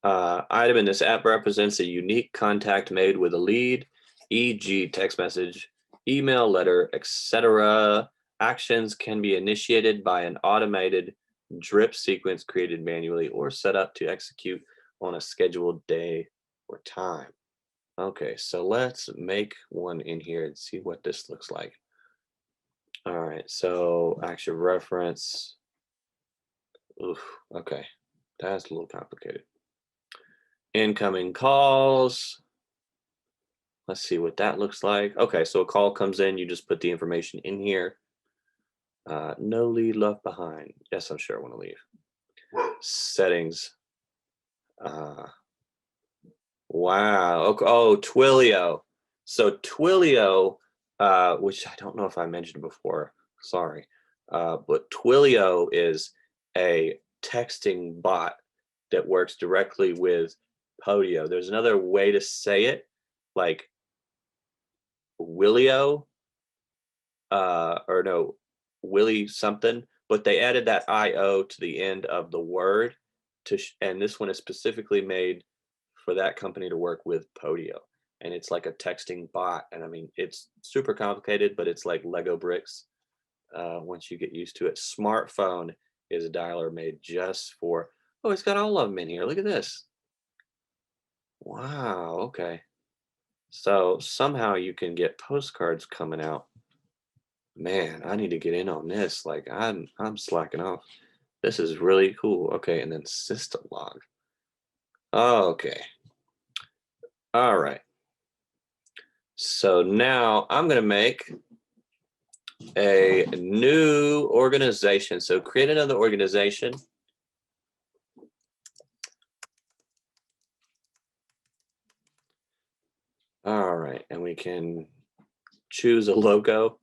item in this app represents a unique contact made with a lead, e.g. text message, email, letter, etc. Actions can be initiated by an automated drip sequence created manually or set up to execute on a scheduled day or time. Okay, so let's make one in here and see what this looks like. All right, so action reference. Oof, okay, that's a little complicated. Incoming calls. Let's see what that looks like. Okay, so a call comes in, you just put the information in here. No lead left behind. Yes, I'm sure I want to leave. Settings. Wow. Okay. Oh, Twilio. So Twilio, which I don't know if I mentioned before, sorry, but Twilio is a texting bot that works directly with Podio. There's another way to say it, like Willio, or no, Willie something, but they added that IO to the end of the word and this one is specifically made for that company to work with Podio. And it's like a texting bot. And I mean, it's super complicated, but it's like Lego bricks once you get used to it. Smartphone is a dialer made just for, oh, it's got all of them in here. Look at this. Wow, okay. So somehow you can get postcards coming out. Man, I need to get in on this. Like I'm slacking off. This is really cool. Okay, and then system log. Okay. All right. So now I'm going to make a new organization. So create another organization. All right. And we can choose a logo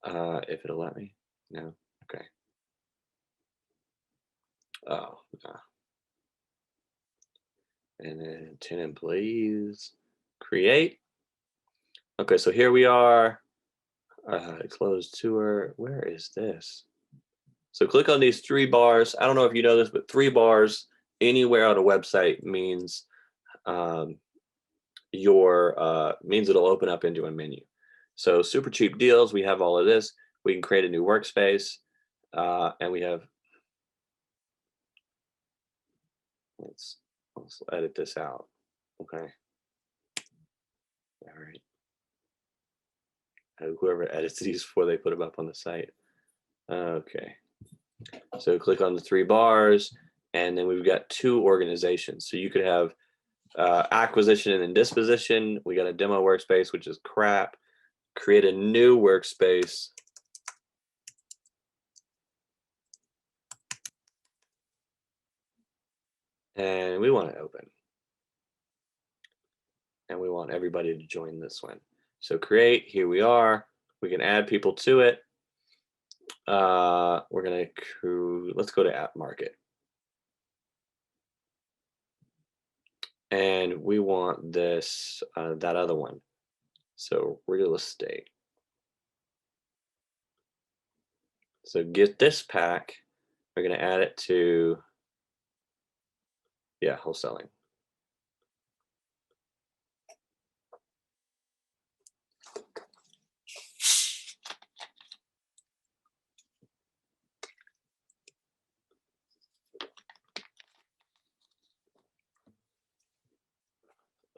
if it'll let me. No. Okay. Oh, no. And then 10 employees. Create. Okay. So here we are. Close tour. Where is this? So click on these 3 bars. I don't know if you know this, but 3 bars anywhere on a website means means it'll open up into a menu. So super cheap deals. We have all of this. We can create a new workspace, and we have. Let's edit this out. Okay. All right. Whoever edits these before they put them up on the site. Okay. So click on the 3 bars, and then we've got 2 organizations. So you could have acquisition and then disposition. We got a demo workspace, which is crap. Create a new workspace. And we want to open. And we want everybody to join this one. So create, here we are. We can add people to it. We're going to, let's go to app market. And we want this, that other one. So real estate. So get this pack. We're going to add it to, yeah, wholesaling.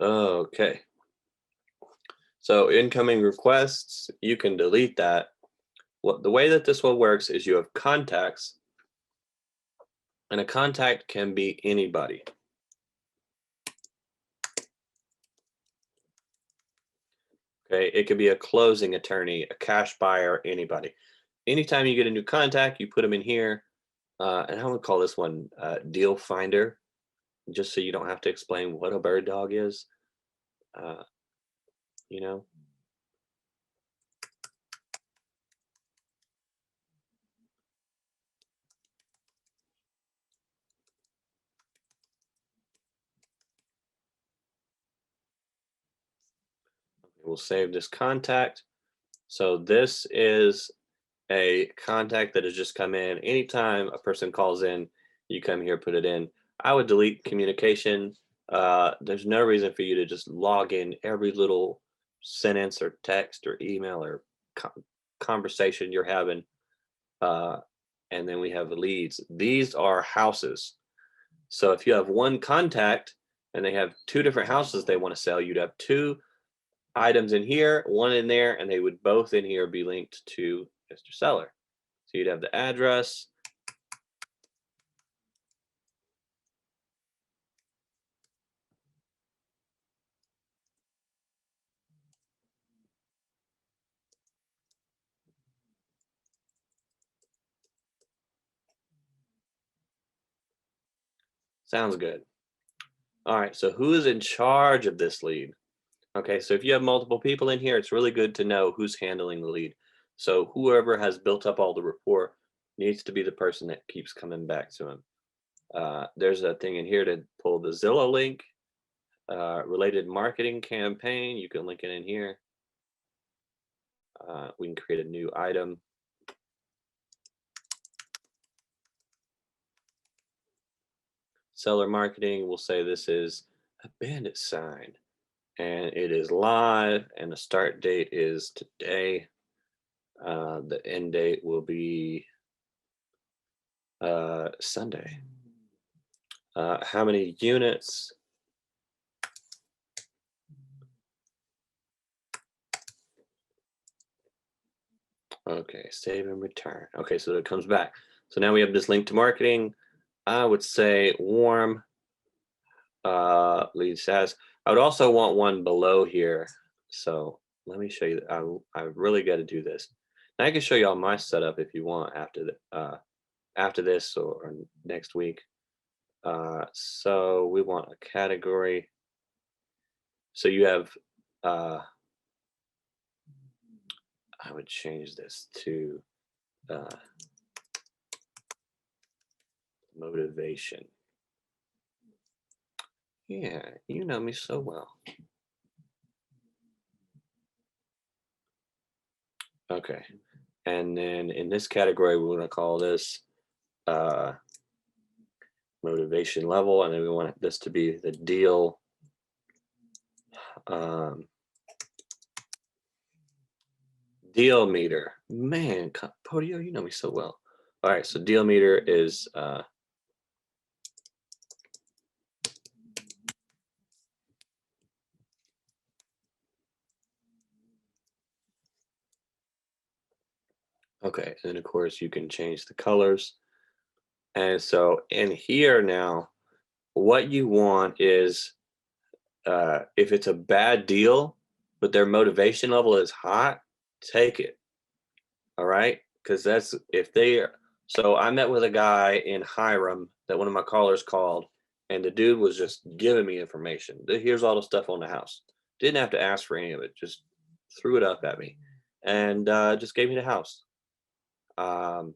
Okay. So incoming requests, you can delete that. The way that this one works is you have contacts, and a contact can be anybody. Okay, it could be a closing attorney, a cash buyer, anybody. Anytime you get a new contact, you put them in here, and I'm gonna call this one deal finder, just so you don't have to explain what a bird dog is. Uh, you know, we'll save this contact. So this is a contact that has just come in. Anytime a person calls in, you come here, put it in. I would delete communication. There's no reason for you to just log in every little sentence or text or email or conversation you're having. Uh, and then we have leads. These are houses. So if you have one contact and they have two different houses they want to sell, you'd have two items in here, one in there, and they would both in here be linked to Mr. Seller. So you'd have the address. Sounds good. All right, so who is in charge of this lead? Okay, so if you have multiple people in here, it's really good to know who's handling the lead. So whoever has built up all the rapport needs to be the person that keeps coming back to him. There's a thing in here to pull the Zillow link, related marketing campaign. You can link it in here. We can create a new item. Seller marketing, we'll say this is a bandit sign, and it is live, and the start date is today. The end date will be Sunday. How many units? Okay, save and return. Okay, so it comes back. So now we have this link to marketing. I would say warm lead status. I would also want one below here. So let me show you. I really got to do this. Now I can show you all my setup if you want after this or next week. So we want a category. So you have. I would change this to motivation. Yeah, you know me so well. Okay. And then in this category, we're going to call this uh, motivation level. And then we want this to be the deal. Um, deal meter. Man, Podio, you know me so well. All right. So deal meter is okay. And then, of course, you can change the colors. And so in here now, what you want is if it's a bad deal, but their motivation level is hot, take it. All right. Because that's if they. So I met with a guy in Hiram that one of my callers called, and the dude was just giving me information. Here's all the stuff on the house. Didn't have to ask for any of it. Just threw it up at me, and just gave me the house. Um,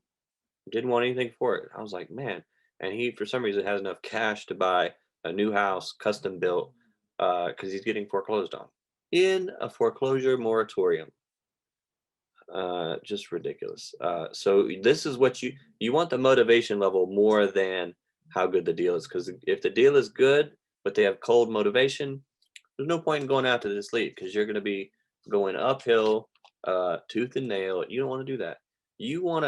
didn't want anything for it. I was like, man. And he, for some reason, has enough cash to buy a new house, custom built, because he's getting foreclosed on in a foreclosure moratorium. Just ridiculous. So this is what you want the motivation level more than how good the deal is. Because if the deal is good, but they have cold motivation, there's no point in going after this lead because you're going to be going uphill, tooth and nail. You don't want to do that. You want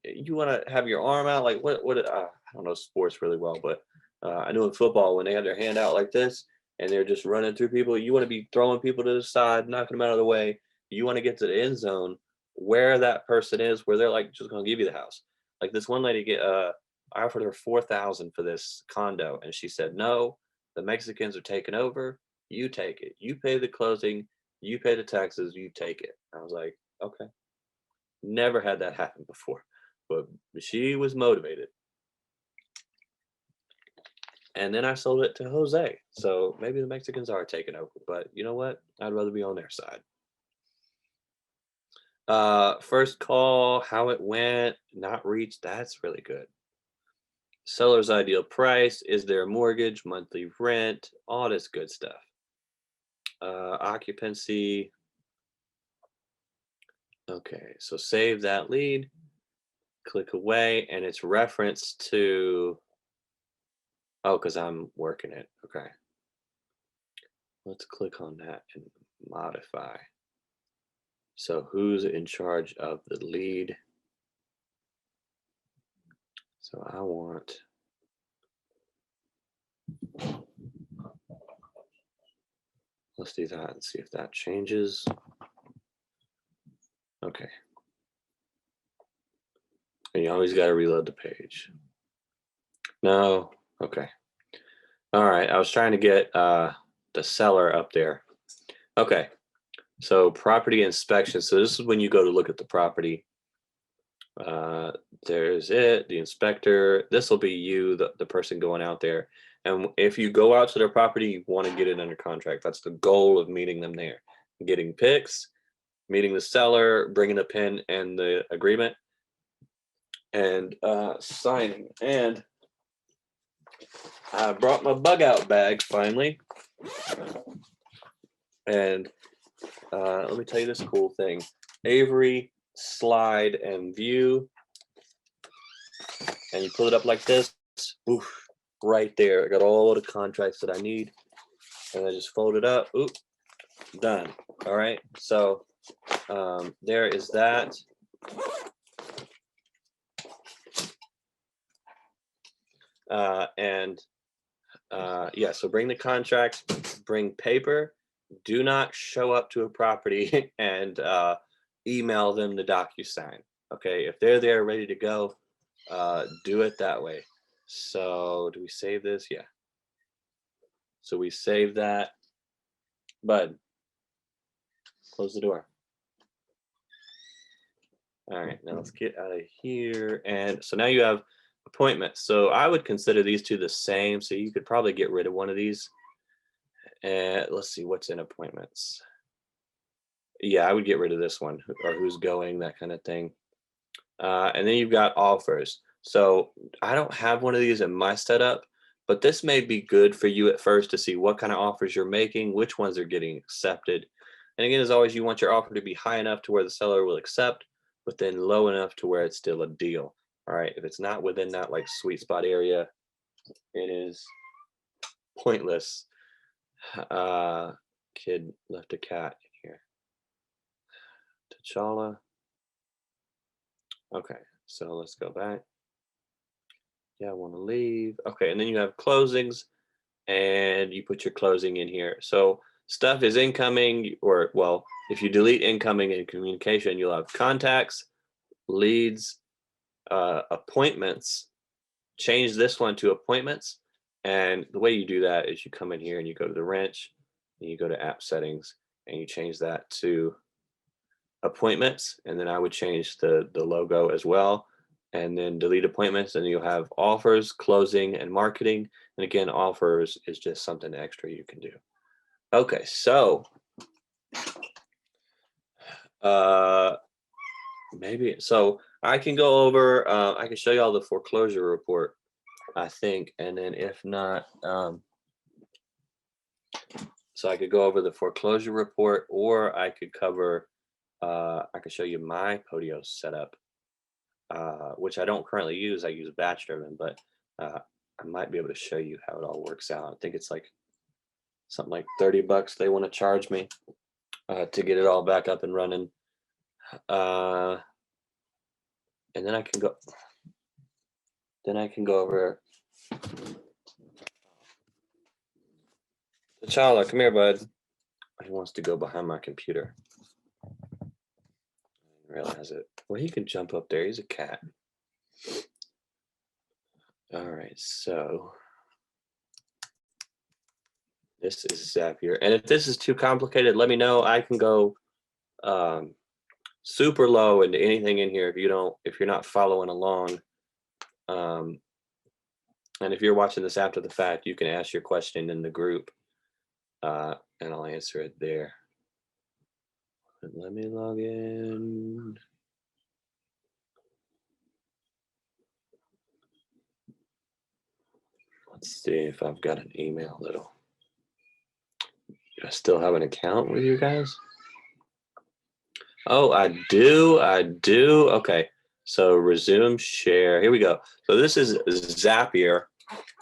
to have your arm out like what I don't know sports really well, but I know in football when they have their hand out like this and they're just running through people, you want to be throwing people to the side, knocking them out of the way. You want to get to the end zone where that person is, where they're like just going to give you the house. Like this one lady I offered her 4,000 for this condo, and she said no. The Mexicans are taking over. You take it. You pay the closing. You pay the taxes. You take it. I was like, okay. Never had that happen before, but she was motivated. And then I sold it to Jose. So maybe the Mexicans are taking over, but you know what? I'd rather be on their side. First call, how it went, not reached. That's really good. Seller's ideal price. Is there a mortgage, monthly rent, all this good stuff. Occupancy. Okay, so save that lead, click away, and it's referenced to, oh, because I'm working it. Okay. Let's click on that and modify. So who's in charge of the lead? So I want, let's do that and see if that changes. Okay. And you always got to reload the page. No. Okay. All right. I was trying to get the seller up there. Okay. So property inspection. So this is when you go to look at the property. There's it, the inspector. This will be you, the person going out there. And if you go out to their property, you want to get it under contract. That's the goal of meeting them there. Getting pics, meeting the seller, bringing a pen and the agreement, and signing. And I brought my bug out bag finally. And let me tell you this cool thing. Avery, slide, and view. And you pull it up like this. Oof, right there. I got all the contracts that I need. And I just fold it up. Oop, done. All right. So there is that. Yeah, so bring the contracts, bring paper. Do not show up to a property and email them the DocuSign. Okay, if they're there ready to go, do it that way. So do we save this? Yeah. So we save that. Bud, close the door. All right, now let's get out of here. And so now you have appointments. So I would consider these two the same. So you could probably get rid of one of these. And let's see what's in appointments. Yeah, I would get rid of this one, or who's going, that kind of thing. And then you've got offers. So I don't have one of these in my setup, but this may be good for you at first to see what kind of offers you're making, which ones are getting accepted. And again, as always, you want your offer to be high enough to where the seller will accept, but then low enough to where it's still a deal. All right, if it's not within that like sweet spot area, it is pointless. Kid left a cat in here. T'Challa. Okay, so let's go back. Yeah, I want to leave. Okay, and then you have closings, and you put your closing in here. So stuff is incoming, or well, if you delete incoming and communication, you'll have contacts, leads, appointments. Change this one to appointments. And the way you do that is you come in here and you go to the wrench, and you go to app settings, and you change that to appointments. And then I would change the logo as well, and then delete appointments, and you'll have offers, closing, and marketing. And again, offers is just something extra you can do. Okay, so maybe so I can go over, I can show you all the foreclosure report, I think, and then if not, so I could go over the foreclosure report, or I could cover I can show you my Podio setup, which I don't currently use. I use batch driven, but uh, I might be able to show you how it all works out. I think it's like something like $30 they want to charge me to get it all back up and running. Uh, and then I can go. Then I can go over. T'Challa, come here, bud. He wants to go behind my computer. I didn't realize it. Well, he can jump up there. He's a cat. All right, so this is Zapier. And if this is too complicated, let me know. I can go super low into anything in here if you're not following along. And if you're watching this after the fact, you can ask your question in the group, and I'll answer it there. But let me log in. Let's see if I've got an email that'll. Do I still have an account with you guys? Oh, I do. Okay. So resume share. Here we go. So this is Zapier.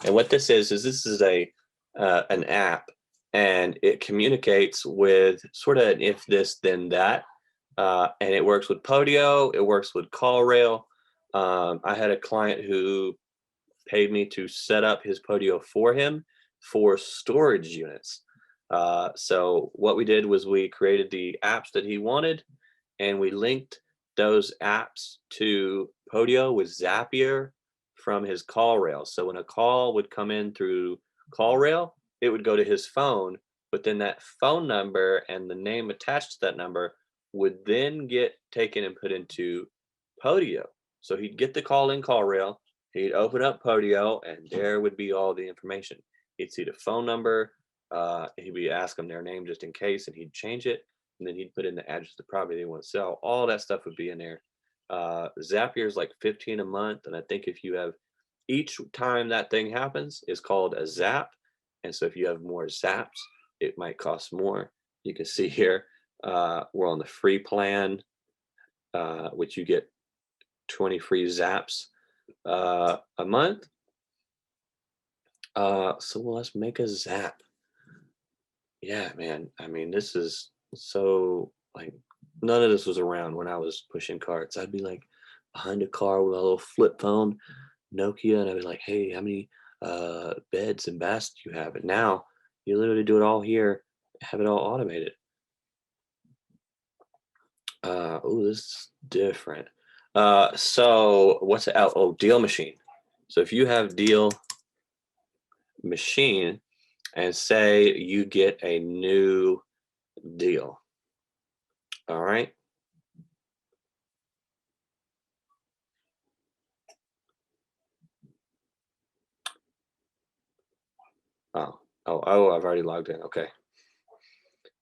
And what this is this is an app, and it communicates with sort of an if this then that, and it works with Podio. It works with CallRail. I had a client who paid me to set up his Podio for him for storage units. So what we did was we created the apps that he wanted, and we linked those apps to Podio with Zapier from his CallRail. So when a call would come in through CallRail, it would go to his phone, but then that phone number and the name attached to that number would then get taken and put into Podio. So he'd get the call in CallRail, he'd open up Podio, and there would be all the information. He'd see the phone number, he'd be ask them their name just in case, and he'd change it, and then he'd put in the address of the property they want to sell. All that stuff would be in there. Zapier is like 15 a month, and I think if you have each time that thing happens is called a zap, and so if you have more zaps, it might cost more. You can see here we're on the free plan, which you get 20 free zaps a month. So let's make a zap. Yeah, man. I mean, this is so like none of this was around when I was pushing carts. I'd be like behind a car with a little flip phone, Nokia, and I'd be like, "Hey, how many beds and baths do you have?" And now you literally do it all here, have it all automated. Oh, this is different. So what's it out? Oh, Deal Machine. So if you have Deal Machine and say you get a new deal, all right. Oh, I've already logged in. Okay.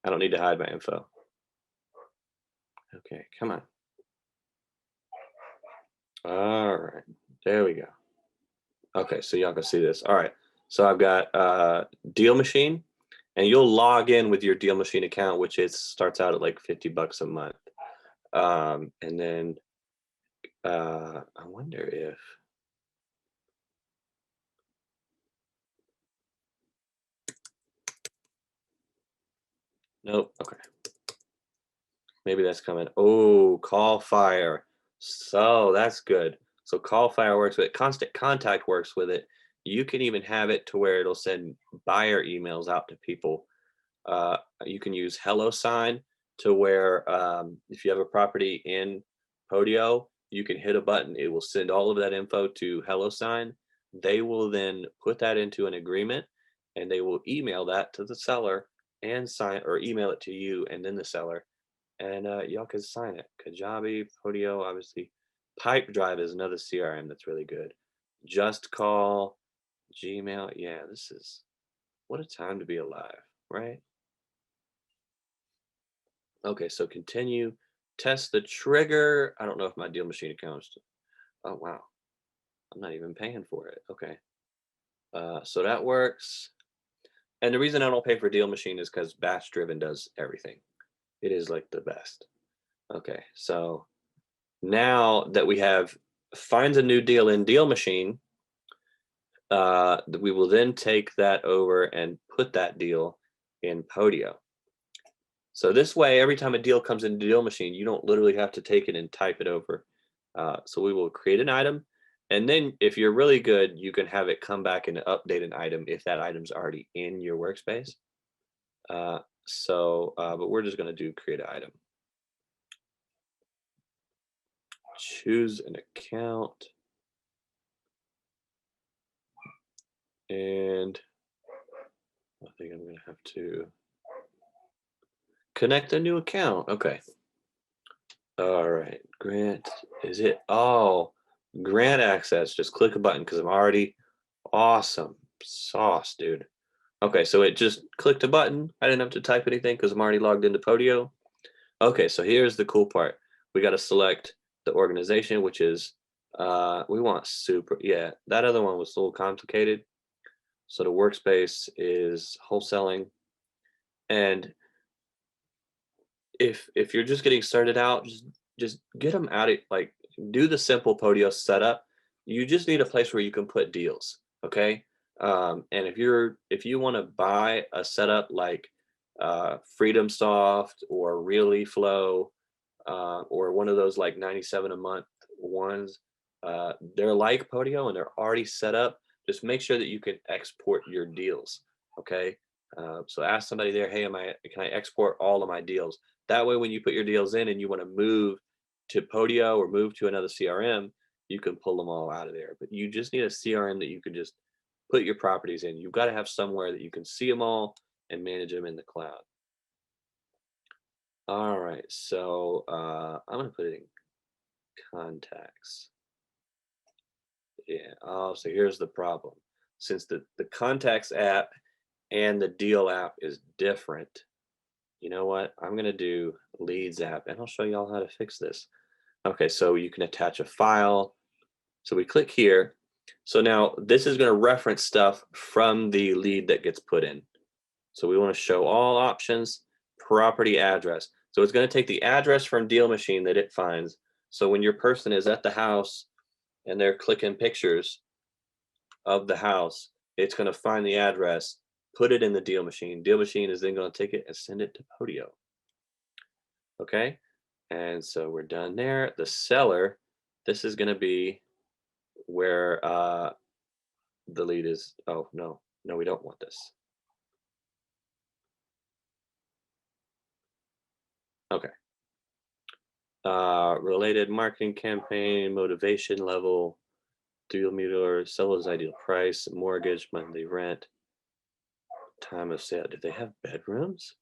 I don't need to hide my info. Okay, come on. All right, there we go. Okay, so y'all can see this. All right, so I've got Deal Machine, and you'll log in with your Deal Machine account, which starts out at like $50 a month. And then I wonder if nope. Okay, maybe that's coming. Oh, Call Fire. So that's good. So Call Fire works with it. Constant Contact works with it. You can even have it to where it'll send buyer emails out to people. You can use HelloSign to where if you have a property in Podio, you can hit a button. It will send all of that info to HelloSign. They will then put that into an agreement, and they will email that to the seller and sign or email it to you and then the seller, and y'all can sign it. Kajabi, Podio, obviously. Pipedrive is another CRM that's really good. Just Call, Gmail. Yeah, this is what a time to be alive, right? Okay, so continue. Test the trigger. I don't know if my Deal Machine account is. Oh wow, I'm not even paying for it. Okay, so that works. And the reason I don't pay for Deal Machine is because Batch Driven does everything. It is like the best. Okay, so now that we have finds a new deal in deal machine, we will then take that over and put that deal in Podio. So this way, every time a deal comes in the deal machine, you don't literally have to take it and type it over. So we will create an item, and then if you're really good, you can have it come back and update an item if that item's already in your workspace. But we're just going to do create an item. Choose an account, and I think I'm going to have to connect a new account. Okay. All right. Grant, is it? Oh, grant access. Just click a button because I'm already awesome. Sauce, dude. Okay, so it just clicked a button. I didn't have to type anything because I'm already logged into Podio. Okay, so here's the cool part. We got to select the organization, which is, we want super, yeah, that other one was a little complicated. So the workspace is wholesaling. And if you're just getting started out, just get them out of, like, do the simple Podio setup. You just need a place where you can put deals, okay? And if you want to buy a setup like Freedom Soft or Really Flow, or one of those like 97 a month ones, they're like Podio and they're already set up. Just make sure that you can export your deals, okay? So ask somebody there, hey, can I export all of my deals? That way, when you put your deals in and you want to move to Podio or move to another CRM, you can pull them all out of there. But you just need a CRM that you can just put your properties in. You've got to have somewhere that you can see them all and manage them in the cloud. All right, so I'm gonna put it in contacts. Yeah. Oh, so here's the problem. Since the contacts app and the deal app is different, you know what? I'm gonna do leads app, and I'll show y'all how to fix this. Okay, so you can attach a file. So we click here. So now this is gonna reference stuff from the lead that gets put in. So we want to show all options, property address. So it's going to take the address from deal machine that it finds. So when your person is at the house and they're clicking pictures of the house, it's going to find the address, put it in the deal machine. Deal machine is then going to take it and send it to Podio. Okay. And so we're done there. The seller, this is going to be where the lead is. Oh, no, we don't want this. Okay. Related marketing campaign, motivation level, deal meter, seller's ideal price, mortgage, monthly rent, time of sale. Do they have bedrooms?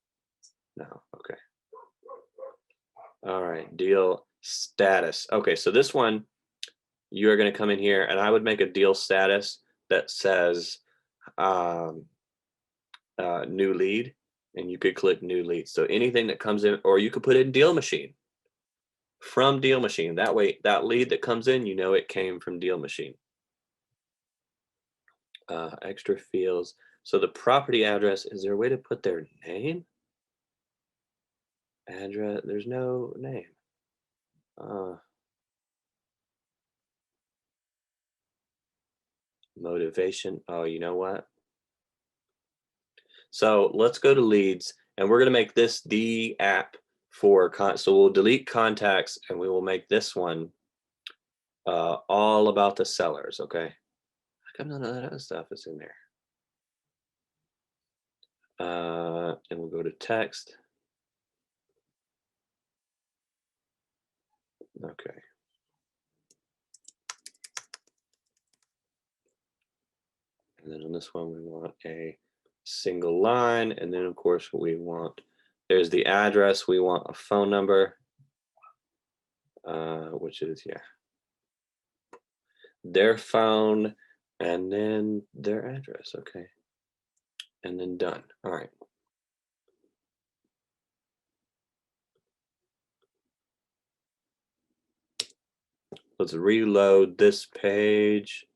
No. Okay. All right. Deal status. Okay. So this one, you are going to come in here and I would make a deal status that says um, new lead, and you could click new lead. So anything that comes in, or you could put in deal machine from deal machine. That way, that lead that comes in, you know it came from deal machine. Extra fields. So the property address, is there a way to put their name? Address, there's no name. Uh, Motivation. Oh, you know what? So let's go to leads and we're going to make this the app for so we'll delete contacts and we will make this one all about the sellers. Okay. How come none of that other stuff is in there? And we'll go to text. Okay. And then on this one, we want a single line. And then of course we want, there's the address. We want a phone number, which is, yeah, their phone and then their address. Okay. And then done. All right. Let's reload this page.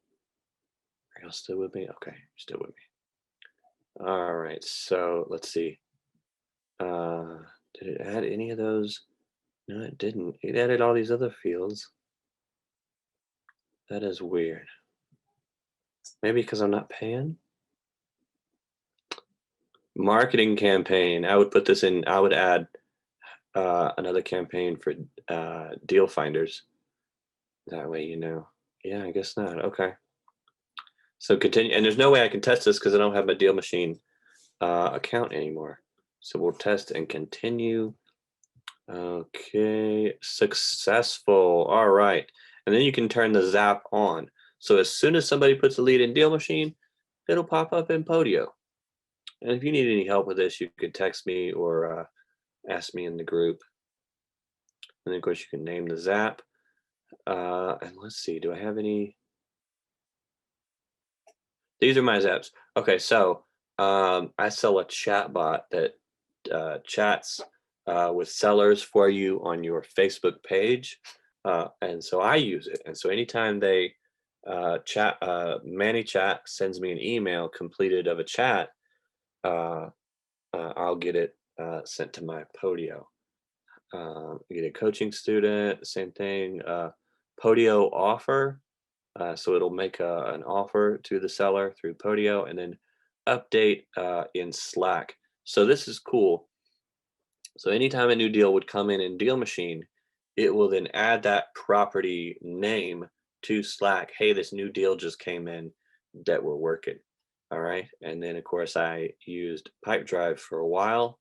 Are y'all still with me? Okay, still with me. All right, so let's see. Did it add any of those? No, it didn't. It added all these other fields. That is weird. Maybe because I'm not paying? Marketing campaign. I would put this in, I would add another campaign for deal finders. That way, you know. Yeah, I guess not. Okay. So continue, and there's no way I can test this because I don't have my deal machine account anymore. So we'll test and continue. Okay, successful. All right. And then you can turn the Zap on. So as soon as somebody puts a lead in Deal Machine, it'll pop up in Podio. And if you need any help with this, you could text me or ask me in the group. And then, of course, you can name the Zap. And let's see, do I have any? These are my Zaps. Okay, so I sell a chat bot that chats with sellers for you on your Facebook page. And so I use it. And so anytime they chat, ManyChat sends me an email completed of a chat, uh, I'll get it sent to my Podio. Get a coaching student, same thing. Podio offer. So it'll make an offer to the seller through Podio and then update in Slack. So this is cool. So anytime a new deal would come in Deal Machine, it will then add that property name to Slack. Hey, this new deal just came in that we're working. All right. And then, of course, I used Pipedrive for a while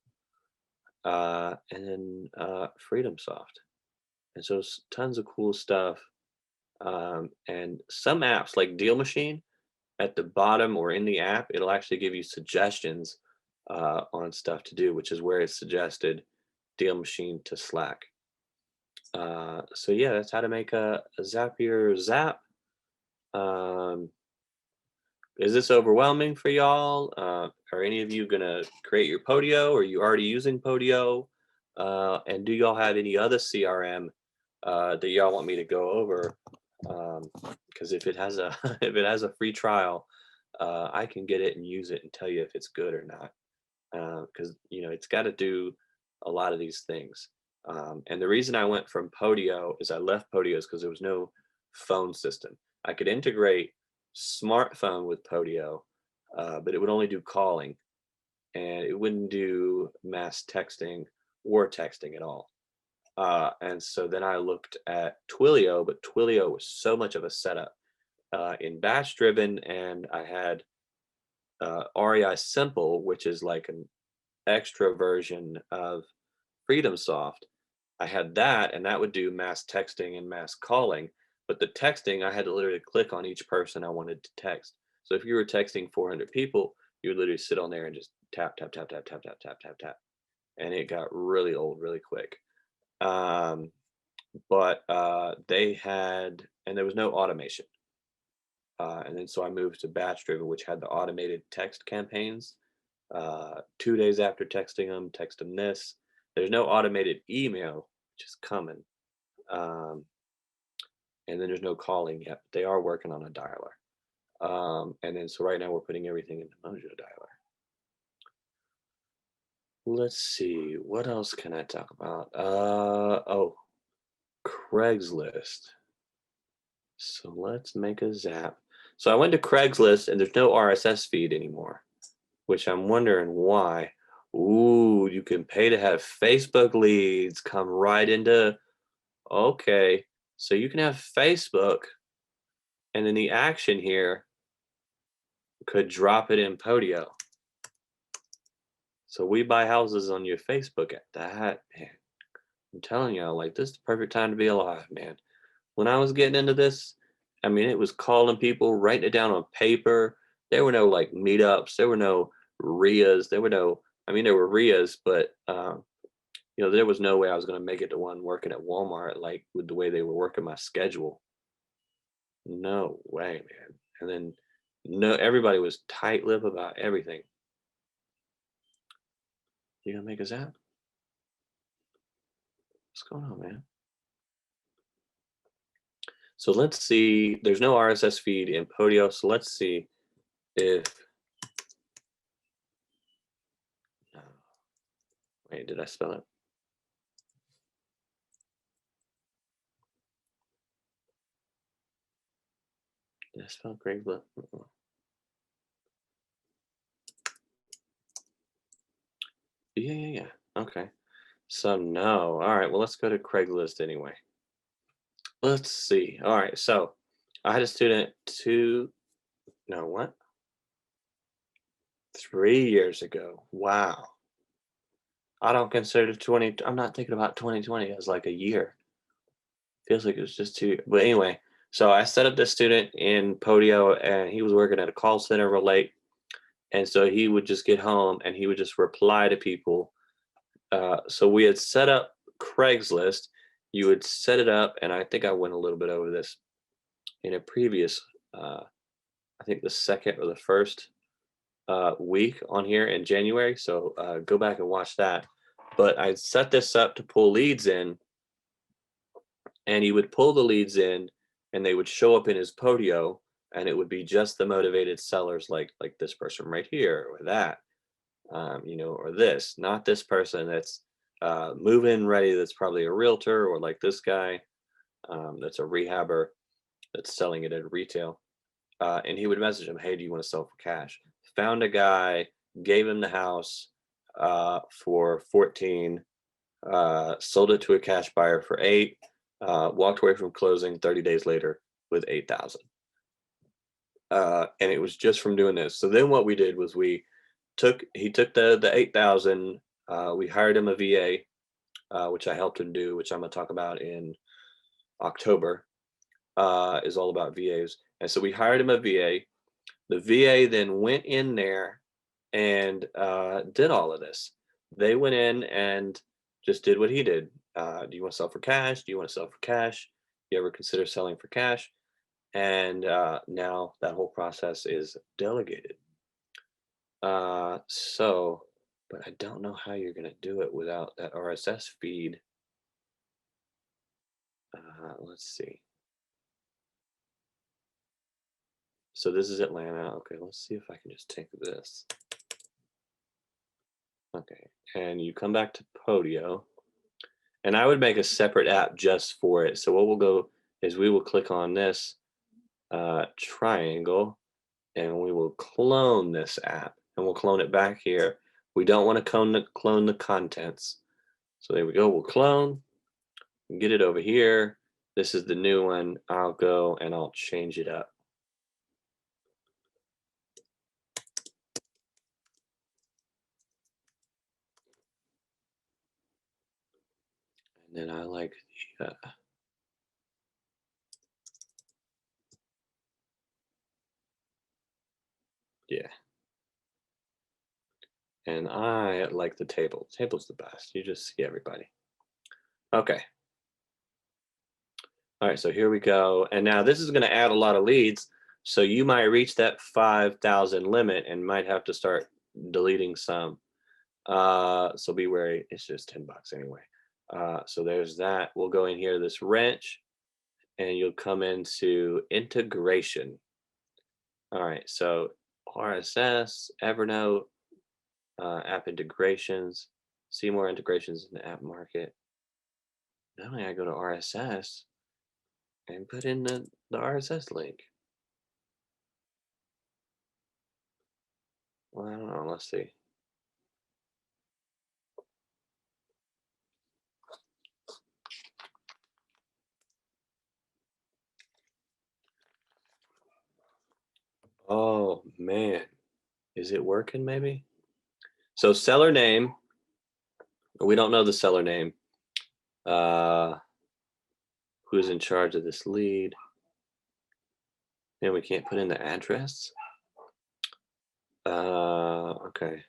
and then Freedom Soft. And so tons of cool stuff. And some apps like Deal Machine at the bottom or in the app, it'll actually give you suggestions on stuff to do, which is where it's suggested Deal Machine to Slack. So yeah, that's how to make a Zapier Zap. Um, is this overwhelming for y'all? Are any of you gonna create your Podio? Or are you already using Podio? And do y'all have any other CRM that y'all want me to go over? Because if it has a if it has a free trial, I can get it and use it and tell you if it's good or not. Because you know it's got to do a lot of these things. And the reason I went from Podio is I left Podio is because there was no phone system. I could integrate smartphone with Podio, but it would only do calling, and it wouldn't do mass texting or texting at all. And so then I looked at Twilio, but Twilio was so much of a setup in batch driven, and I had REI Simple, which is like an extra version of Freedom Soft. I had that, and that would do mass texting and mass calling. But the texting, I had to literally click on each person I wanted to text. So if you were texting 400 people, you would literally sit on there and just tap, tap, tap, tap, tap, tap, tap, tap, tap. And it got really old really quick. Um, but they had, and there was no automation. And then so I moved to batch driven, which had the automated text campaigns. 2 days after texting them, text them this. There's no automated email, which is coming. Um, and then there's no calling yet. But they are working on a dialer. And then so right now we're putting everything into Mojo Dialer. Let's see, what else can I talk about? Oh, Craigslist. So let's make a Zap. So I went to Craigslist and there's no RSS feed anymore, which I'm wondering why. Ooh, you can pay to have Facebook leads come right into, okay. So you can have Facebook and then the action here could drop it in Podio. So we buy houses on your Facebook at that, man. I'm telling y'all, like this is the perfect time to be alive, man. When I was getting into this, I mean, it was calling people, writing it down on paper. There were no like meetups. There were no RIAs. There were no, I mean, there were RIAs, but you know, there was no way I was going to make it to one working at Walmart, like with the way they were working my schedule. No way, man. And then no, everybody was tight-lipped about everything. You gonna make a Zap? What's going on, man? So let's see. There's no RSS feed in Podio, so let's see if. Wait, did I spell it? Did I spell Craigslist? Yeah. Okay. So no. All right. Well, let's go to Craigslist anyway. Let's see. All right. So I had a student no, what? 3 years ago. Wow. I don't consider I'm not thinking about 2020 as like a year. Feels like it was just two. But anyway, so I set up this student in Podio and he was working at a call center real late. And so he would just get home and he would just reply to people. So we had set up Craigslist. You would set it up, and I think I went a little bit over this in a previous, I think the second or the first week on here in January. So go back and watch that. But I set this up to pull leads in, and he would pull the leads in, and they would show up in his Podio, and it would be just the motivated sellers, like this person right here or that, or this, not this person that's move-in ready. That's probably a realtor, or like this guy that's a rehabber that's selling it at retail. And he would message him, "Hey, do you want to sell for cash?" Found a guy, gave him the house for 14, sold it to a cash buyer for 8, walked away from closing 30 days later with 8,000. And it was just from doing this. So then what we did was he took the 8,000, we hired him a VA, which I helped him do, which I'm gonna talk about in October, is all about VAs. And so we hired him a VA. The VA then went in there and did all of this. They went in and just did what he did. Do you want to sell for cash? Do you want to sell for cash? You ever consider selling for cash? And now that whole process is delegated. But I don't know how you're going to do it without that RSS feed. Let's see. So this is Atlanta. Okay, let's see if I can just take this. Okay, and you come back to Podio, and I would make a separate app just for it. So what we'll go is we will click on this triangle, and we will clone this app, and we'll clone it back here. We don't want to clone the contents. So there we go. We'll clone, get it over here. This is the new one. I'll go and I'll change it up. And then I like the yeah. And I like the table. Table's the best. You just see everybody. Okay. All right, so here we go. And now this is going to add a lot of leads. So you might reach that 5,000 limit and might have to start deleting some. So be wary. It's just $10 anyway. So there's that. We'll go in here, this wrench, and you'll come into integration. All right, so RSS, Evernote, app integrations, see more integrations in the app market. Now I gotta go to RSS and put in the RSS link. Well, I don't know. Let's see. Oh man, is it working? Maybe. So seller name. We don't know the seller name. Who's in charge of this lead? And we can't put in the address. Okay.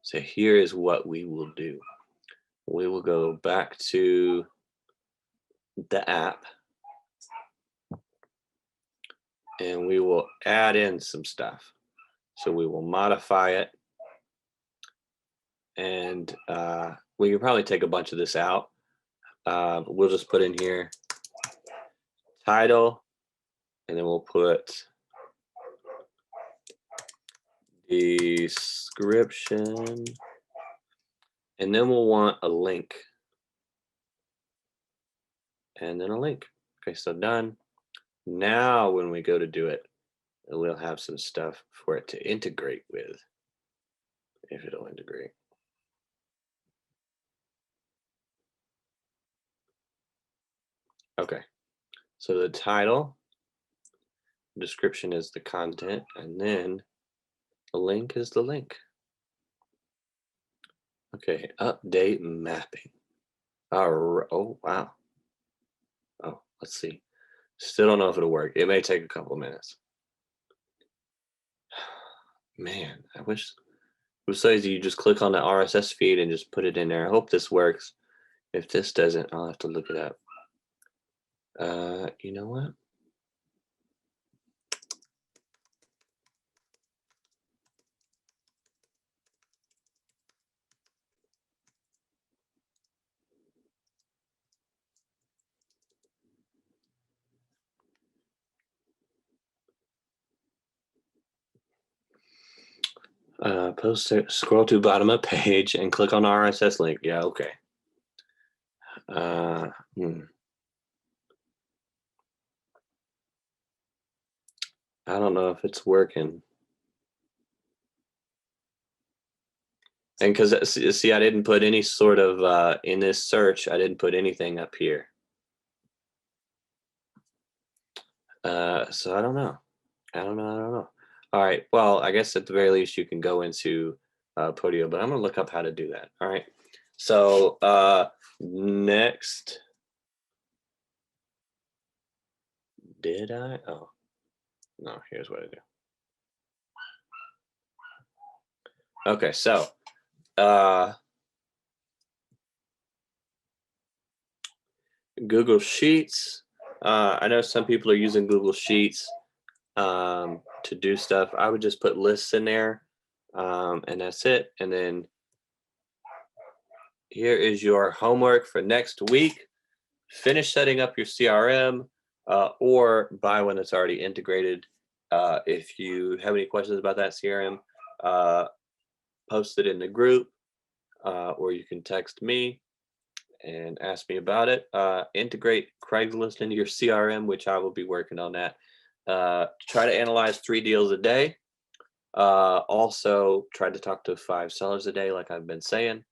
So here is what we will do. We will go back to the app and we will add in some stuff. So we will modify it, and we can probably take a bunch of this out. We'll just put in here title, and then we'll put description, and then we'll want a link, and then a link. Okay, so done. Now, when we go to do it, we'll have some stuff for it to integrate with, if it'll integrate. Okay, so the title, description is the content, and then the link is the link. Okay, update mapping. Oh, wow. Oh, let's see. Still don't know if it'll work. It may take a couple of minutes. Man, I wish it was so easy. You just click on the RSS feed and just put it in there. I hope this works. If this doesn't, I'll have to look it up. You know what? Scroll to bottom of page and click on the RSS link. Yeah, okay. Uh, hmm. I don't know if it's working. And because see, I didn't put any sort of in this search, I didn't put anything up here. So I don't know. I don't know. All right. Well, I guess at the very least you can go into Podio, but I'm gonna look up how to do that. All right. So next, did I? Oh no. Here's what I do. Okay. So Google Sheets. I know some people are using Google Sheets to do stuff. I would just put lists in there, and that's it. And then here is your homework for next week. Finish setting up your CRM, or buy one that's already integrated. If you have any questions about that CRM, post it in the group, or you can text me and ask me about it. Integrate Craigslist into your CRM, which I will be working on that. Try to analyze 3 deals a day. Also, try to talk to 5 sellers a day, like I've been saying.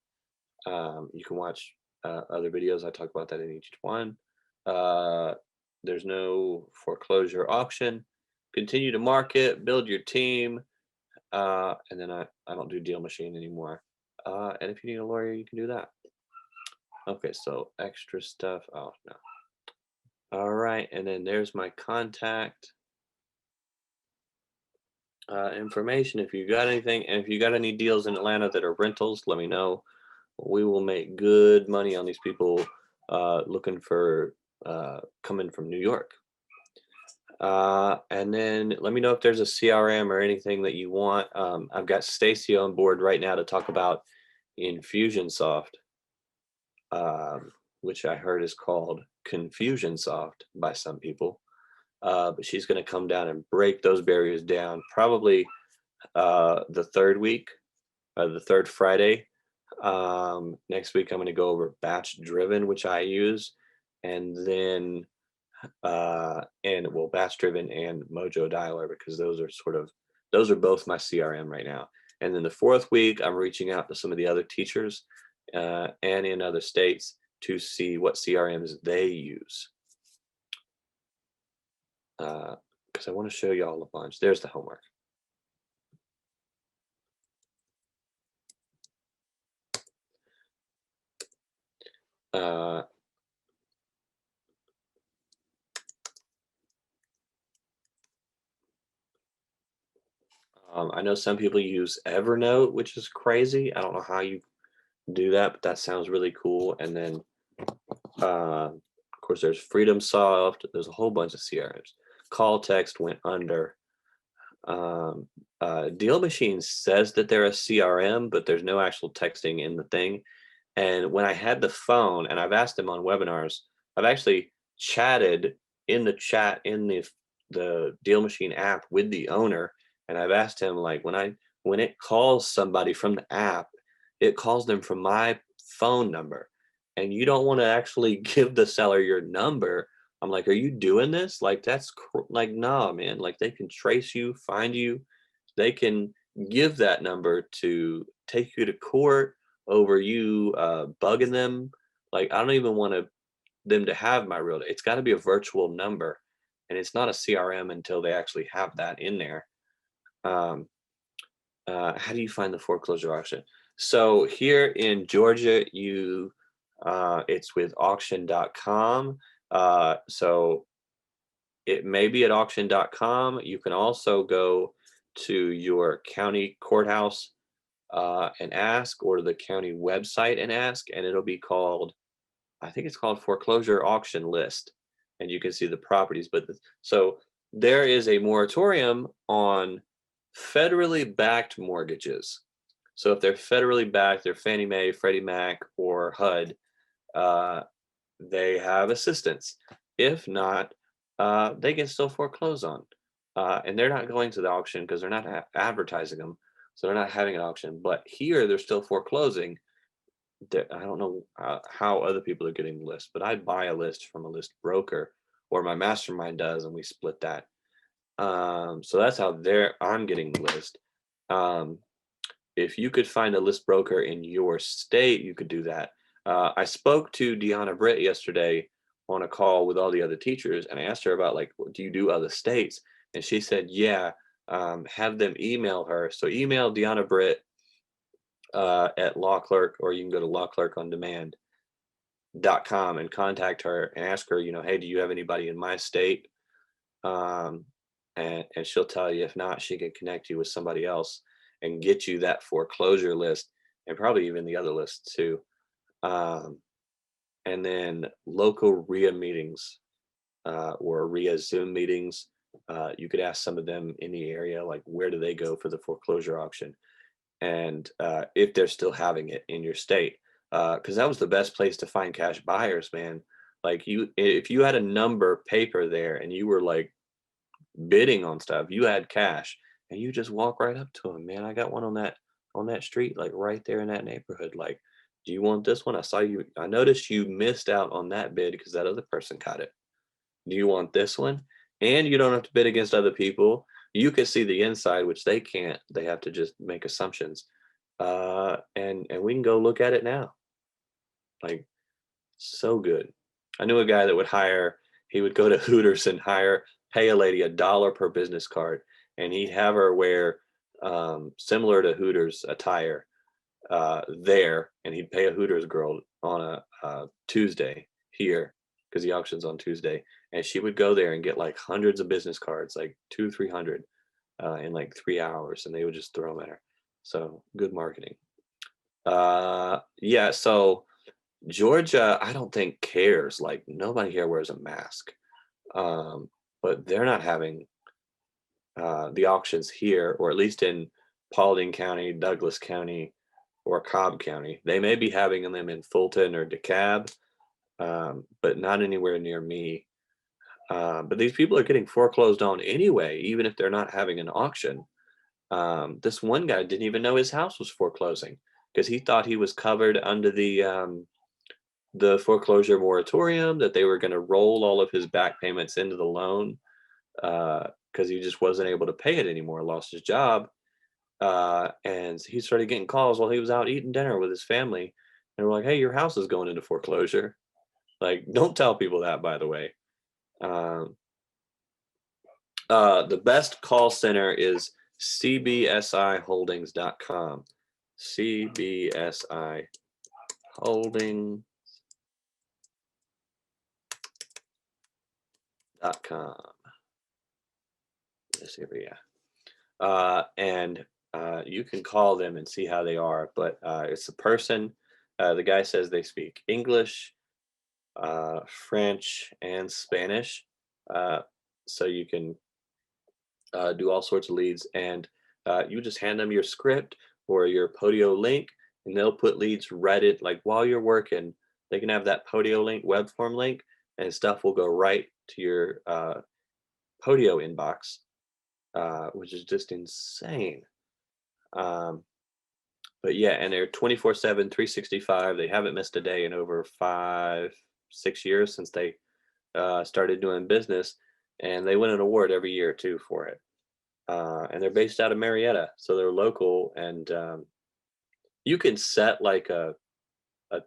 You can watch other videos. I talk about that in each one. There's no foreclosure auction. Continue to market, build your team, and then I don't do deal machine anymore. And if you need a lawyer, you can do that. Okay, so extra stuff. Oh no. All right, and then there's my contact information. If you got anything, and if you got any deals in Atlanta that are rentals, let me know. We will make good money on these people looking for coming from New York. And then let me know if there's a CRM or anything that you want. I've got Stacy on board right now to talk about Infusionsoft, which I heard is called Confusionsoft by some people. But she's going to come down and break those barriers down probably the third week, the third Friday. Next week, I'm going to go over batch driven, which I use, and then batch driven and Mojo Dialer, because those are both my CRM right now. And then the fourth week, I'm reaching out to some of the other teachers and in other states to see what CRMs they use. Because I want to show you all a bunch. There's the homework. I know some people use Evernote, which is crazy. I don't know how you do that, but that sounds really cool. And then, of course, there's FreedomSoft. There's a whole bunch of CRMs. Call Text went under. Deal Machine says that they're a CRM, but there's no actual texting in the thing. And when I had the phone, and I've asked them on webinars, I've actually chatted in the chat in the Deal Machine app with the owner, and I've asked him, like, when it calls somebody from the app, it calls them from my phone number, and you don't want to actually give the seller your number I'm like, "Are you doing this? Like, that's like, nah, man. Like, they can trace you, find you. They can give that number to take you to court over you bugging them. Like, I don't even want them to have my real. It's got to be a virtual number, and it's not a CRM until they actually have that in there. Um, how do you find the foreclosure auction? So here in Georgia, it's with auction.com. So it may be at auction.com. You can also go to your county courthouse and ask, or the county website and ask, and it'll be called, I think it's called foreclosure auction list, and you can see the properties. So there is a moratorium on federally backed mortgages. So if they're federally backed, they're Fannie Mae, Freddie Mac, or HUD. Uh, they have assistance. If not, they can still foreclose on. And they're not going to the auction because they're not advertising them. So they're not having an auction. But here they're still foreclosing. I don't know how other people are getting the list, but I buy a list from a list broker, or my mastermind does, and we split that. So that's how I'm getting the list. Um, if you could find a list broker in your state, you could do that. I spoke to Deanna Britt yesterday on a call with all the other teachers, and I asked her about, like, do you do other states? And she said, yeah, have them email her. So email Deanna Britt at Law Clerk, or you can go to lawclerkondemand.com and contact her and ask her, hey, do you have anybody in my state? Um, and she'll tell you. If not, she can connect you with somebody else and get you that foreclosure list, and probably even the other lists too. Um, and then local REIA meetings, or REIA Zoom meetings. You could ask some of them in the area, like, where do they go for the foreclosure auction, and if they're still having it in your state, because that was the best place to find cash buyers, man. Like, if you had a number paper there and you were like bidding on stuff, you had cash, and you just walk right up to them. Man, I got one on that street, like right there in that neighborhood. Like, do you want this one? I noticed you missed out on that bid because that other person got it. Do you want this one? And you don't have to bid against other people. You can see the inside, which they can't. They have to just make assumptions. And we can go look at it now. Like, so good. I knew a guy that he would go to Hooters and pay a lady $1 per business card, and he'd have her wear similar to Hooters attire there, and he'd pay a Hooters girl on a Tuesday here, because the auction's on Tuesday, and she would go there and get like hundreds of business cards, like 300, in like 3 hours, and they would just throw them at her. So good marketing. Yeah, so Georgia, I don't think cares. Like, nobody here wears a mask. Um, but they're not having the auctions here, or at least in Paulding County, Douglas County, or Cobb County. They may be having them in Fulton or DeKalb, but not anywhere near me. But these people are getting foreclosed on anyway, even if they're not having an auction. This one guy didn't even know his house was foreclosing because he thought he was covered under the foreclosure moratorium, that they were going to roll all of his back payments into the loan, because he just wasn't able to pay it anymore, lost his job. And he started getting calls while he was out eating dinner with his family. And we're like, hey, your house is going into foreclosure. Like, don't tell people that, by the way. Um, the best call center is cbsiholdings.com. cbsiholdings.com. Yes, here we are. And you can call them and see how they are. But it's a person. The guy says they speak English, French, and Spanish. Uh, so you can do all sorts of leads, and you just hand them your script or your Podio link, and they'll put leads right in. Like, while you're working, they can have that Podio link, web form link, and stuff will go right to your Podio inbox, which is just insane. Um, but yeah, and they're 24/7, 365. They haven't missed a day in over 5, 6 years since they started doing business, and they win an award every year too for it. And they're based out of Marietta, so they're local. And you can set like a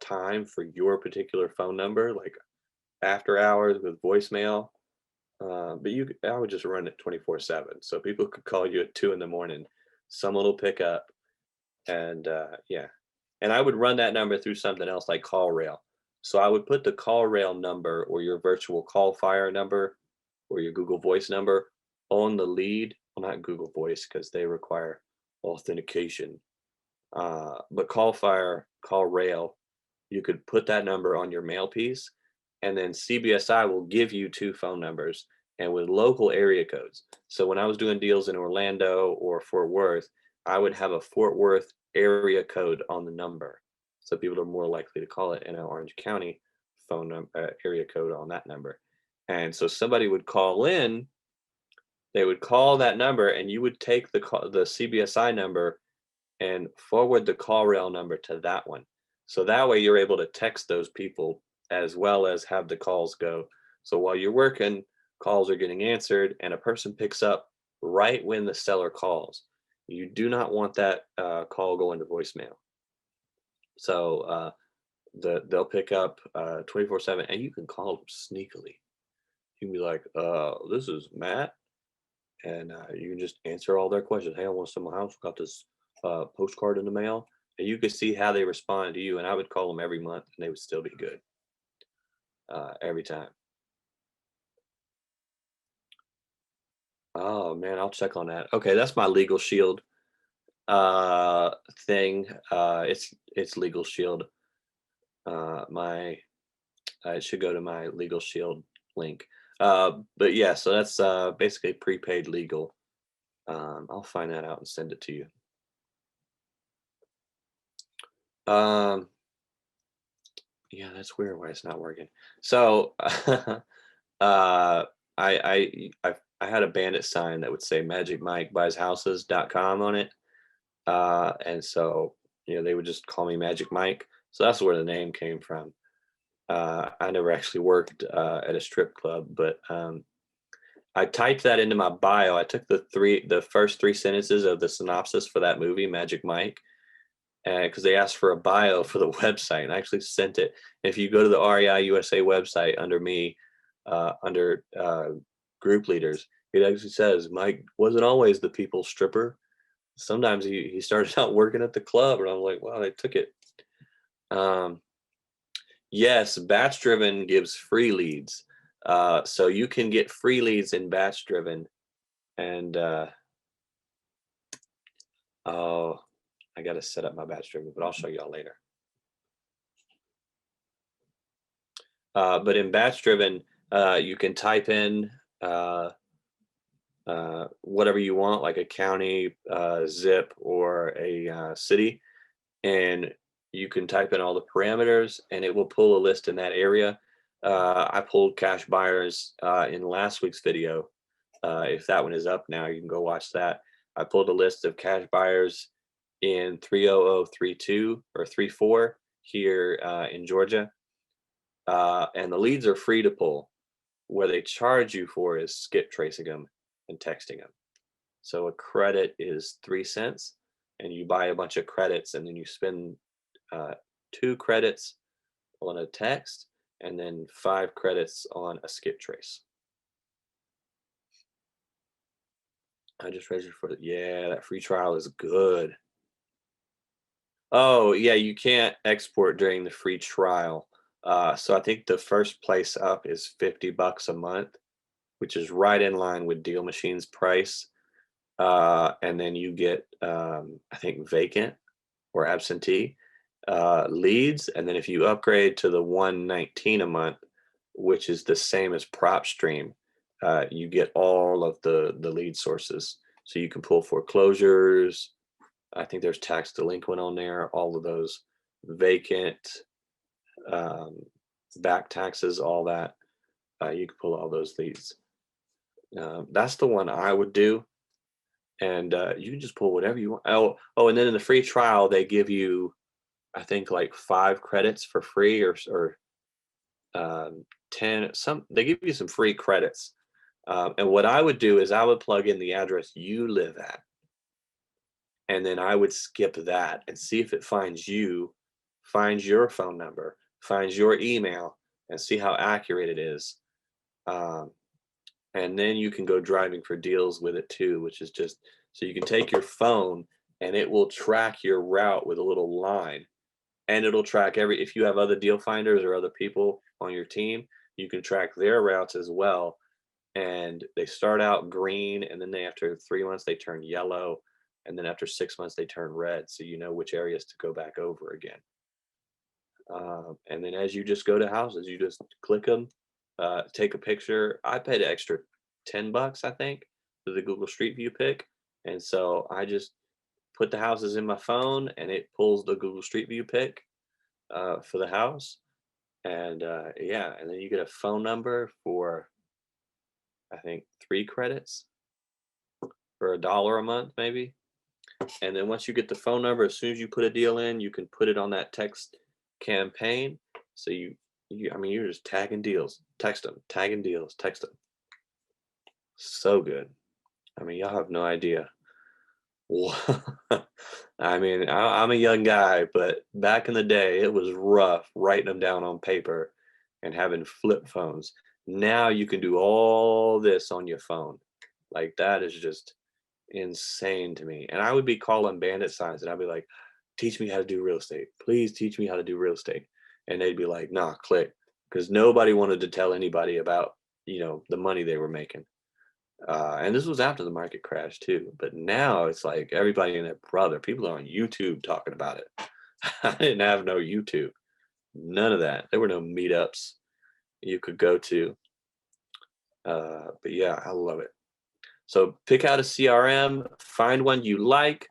time for your particular phone number, like after hours with voicemail. But I would just run it 24/7, so people could call you at 2 in the morning. Someone will pick up, and yeah. And I would run that number through something else like CallRail. So I would put the CallRail number or your virtual call fire number or your Google Voice number on the lead. Well, not Google Voice because they require authentication. But CallRail, you could put that number on your mail piece, and then CBSI will give you two phone numbers and with local area codes. So when I was doing deals in Orlando or Fort Worth, I would have a Fort Worth area code on the number. So people are more likely to call it in an Orange County phone number, area code on that number. And so somebody would call in, they would call that number, and you would take the CBSI number and forward the call rail number to that one. So that way you're able to text those people as well as have the calls go. So while you're working, calls are getting answered and a person picks up right when the seller calls. You do not want that call going to voicemail. So they'll pick up 24/7, and you can call them sneakily. You can be like, this is Matt, and you can just answer all their questions. Hey, I want to sell my house. Got this postcard in the mail, and you could see how they respond to you. And I would call them every month, and they would still be good every time. Oh man, I'll check on that. Okay, that's my Legal Shield thing. It's Legal Shield. My it should go to my Legal Shield link. But yeah, so that's basically prepaid legal. I'll find that out and send it to you. Yeah, that's weird why it's not working. So, I had a bandit sign that would say Magic Mike buys houses.com on it. And so, they would just call me Magic Mike. So that's where the name came from. I never actually worked at a strip club, but I typed that into my bio. I took the first three sentences of the synopsis for that movie, Magic Mike, because they asked for a bio for the website, and I actually sent it. If you go to the REI USA website under me, under group leaders, it actually says Mike wasn't always the people's stripper. Sometimes he started out working at the club, and I'm like, wow, they took it. Yes, batch driven gives free leads. So you can get free leads in batch driven, and oh, I got to set up my batch driven, but I'll show y'all later. But in batch driven, you can type in whatever you want, like a county, zip, or a city, and you can type in all the parameters, and it will pull a list in that area. I pulled cash buyers in last week's video. If that one is up now, you can go watch that. I pulled a list of cash buyers in 30032 or 34 here in Georgia. And the leads are free to pull. Where they charge you for is skip tracing them and texting them. So a credit is 3 cents, and you buy a bunch of credits, and then you spend 2 credits on a text, and then 5 credits on a skip trace. I just registered for it. Yeah, that free trial is good. Oh, yeah, you can't export during the free trial. So I think the first place up is $50 a month, which is right in line with Deal Machine's price. And then you get, I think, vacant or absentee leads. And then if you upgrade to the $119 a month, which is the same as PropStream, you get all of the lead sources. So you can pull foreclosures. I think there's tax delinquent on there, all of those vacant, back taxes, all that. You can pull all those leads. That's the one I would do. And you can just pull whatever you want. Oh, and then in the free trial, they give you, I think, like 5 credits for free, or um, 10, they give you some free credits. And what I would do is I would plug in the address you live at, and then I would skip that and see if it finds you, finds your phone number, finds your email, and see how accurate it is. Um, and then you can go driving for deals with it too, which is just so you can take your phone and it will track your route with a little line, and it'll track if you have other deal finders or other people on your team, you can track their routes as well. And they start out green, and then after 3 months they turn yellow, and then after 6 months they turn red, so you know which areas to go back over again. And then as you just go to houses, you just click them, take a picture. I paid an extra $10, I think, for the Google Street View pick, and so I just put the houses in my phone, and it pulls the Google Street View pick for the house. And yeah, and then you get a phone number for, I think, 3 credits for $1 a month, maybe. And then once you get the phone number, as soon as you put a deal in, you can put it on that text campaign. So I mean, you're just tagging deals, text them, tagging deals, text them. So good. I mean, y'all have no idea. I mean, I'm a young guy, but back in the day, it was rough writing them down on paper and having flip phones. Now you can do all this on your phone. Like, that is just insane to me. And I would be calling bandit signs and I'd be like, teach me how to do real estate. Please teach me how to do real estate. And they'd be like, nah, click. Because nobody wanted to tell anybody about, the money they were making. And this was after the market crash too. But now it's like everybody and their brother, people are on YouTube talking about it. I didn't have no YouTube. None of that. There were no meetups you could go to. But yeah, I love it. So pick out a CRM, find one you like,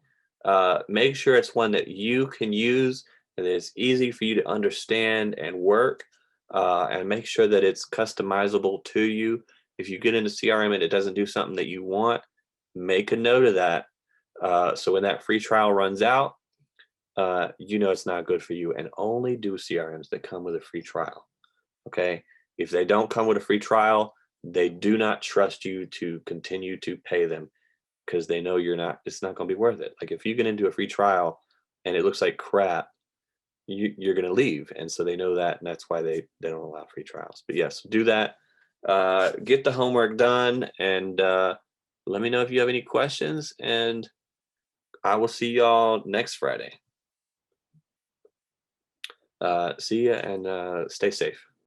make sure it's one that you can use and that it's easy for you to understand and work, and make sure that it's customizable to you. If you get into CRM and it doesn't do something that you want, make a note of that. So when that free trial runs out, it's not good for you, and only do CRMs that come with a free trial. Okay. If they don't come with a free trial, they do not trust you to continue to pay them because they know it's not going to be worth it. Like, if you get into a free trial and it looks like crap, you're going to leave. And so they know that. And that's why they don't allow free trials. But yes, do that. Get the homework done, and let me know if you have any questions. And I will see y'all next Friday. See ya, and stay safe.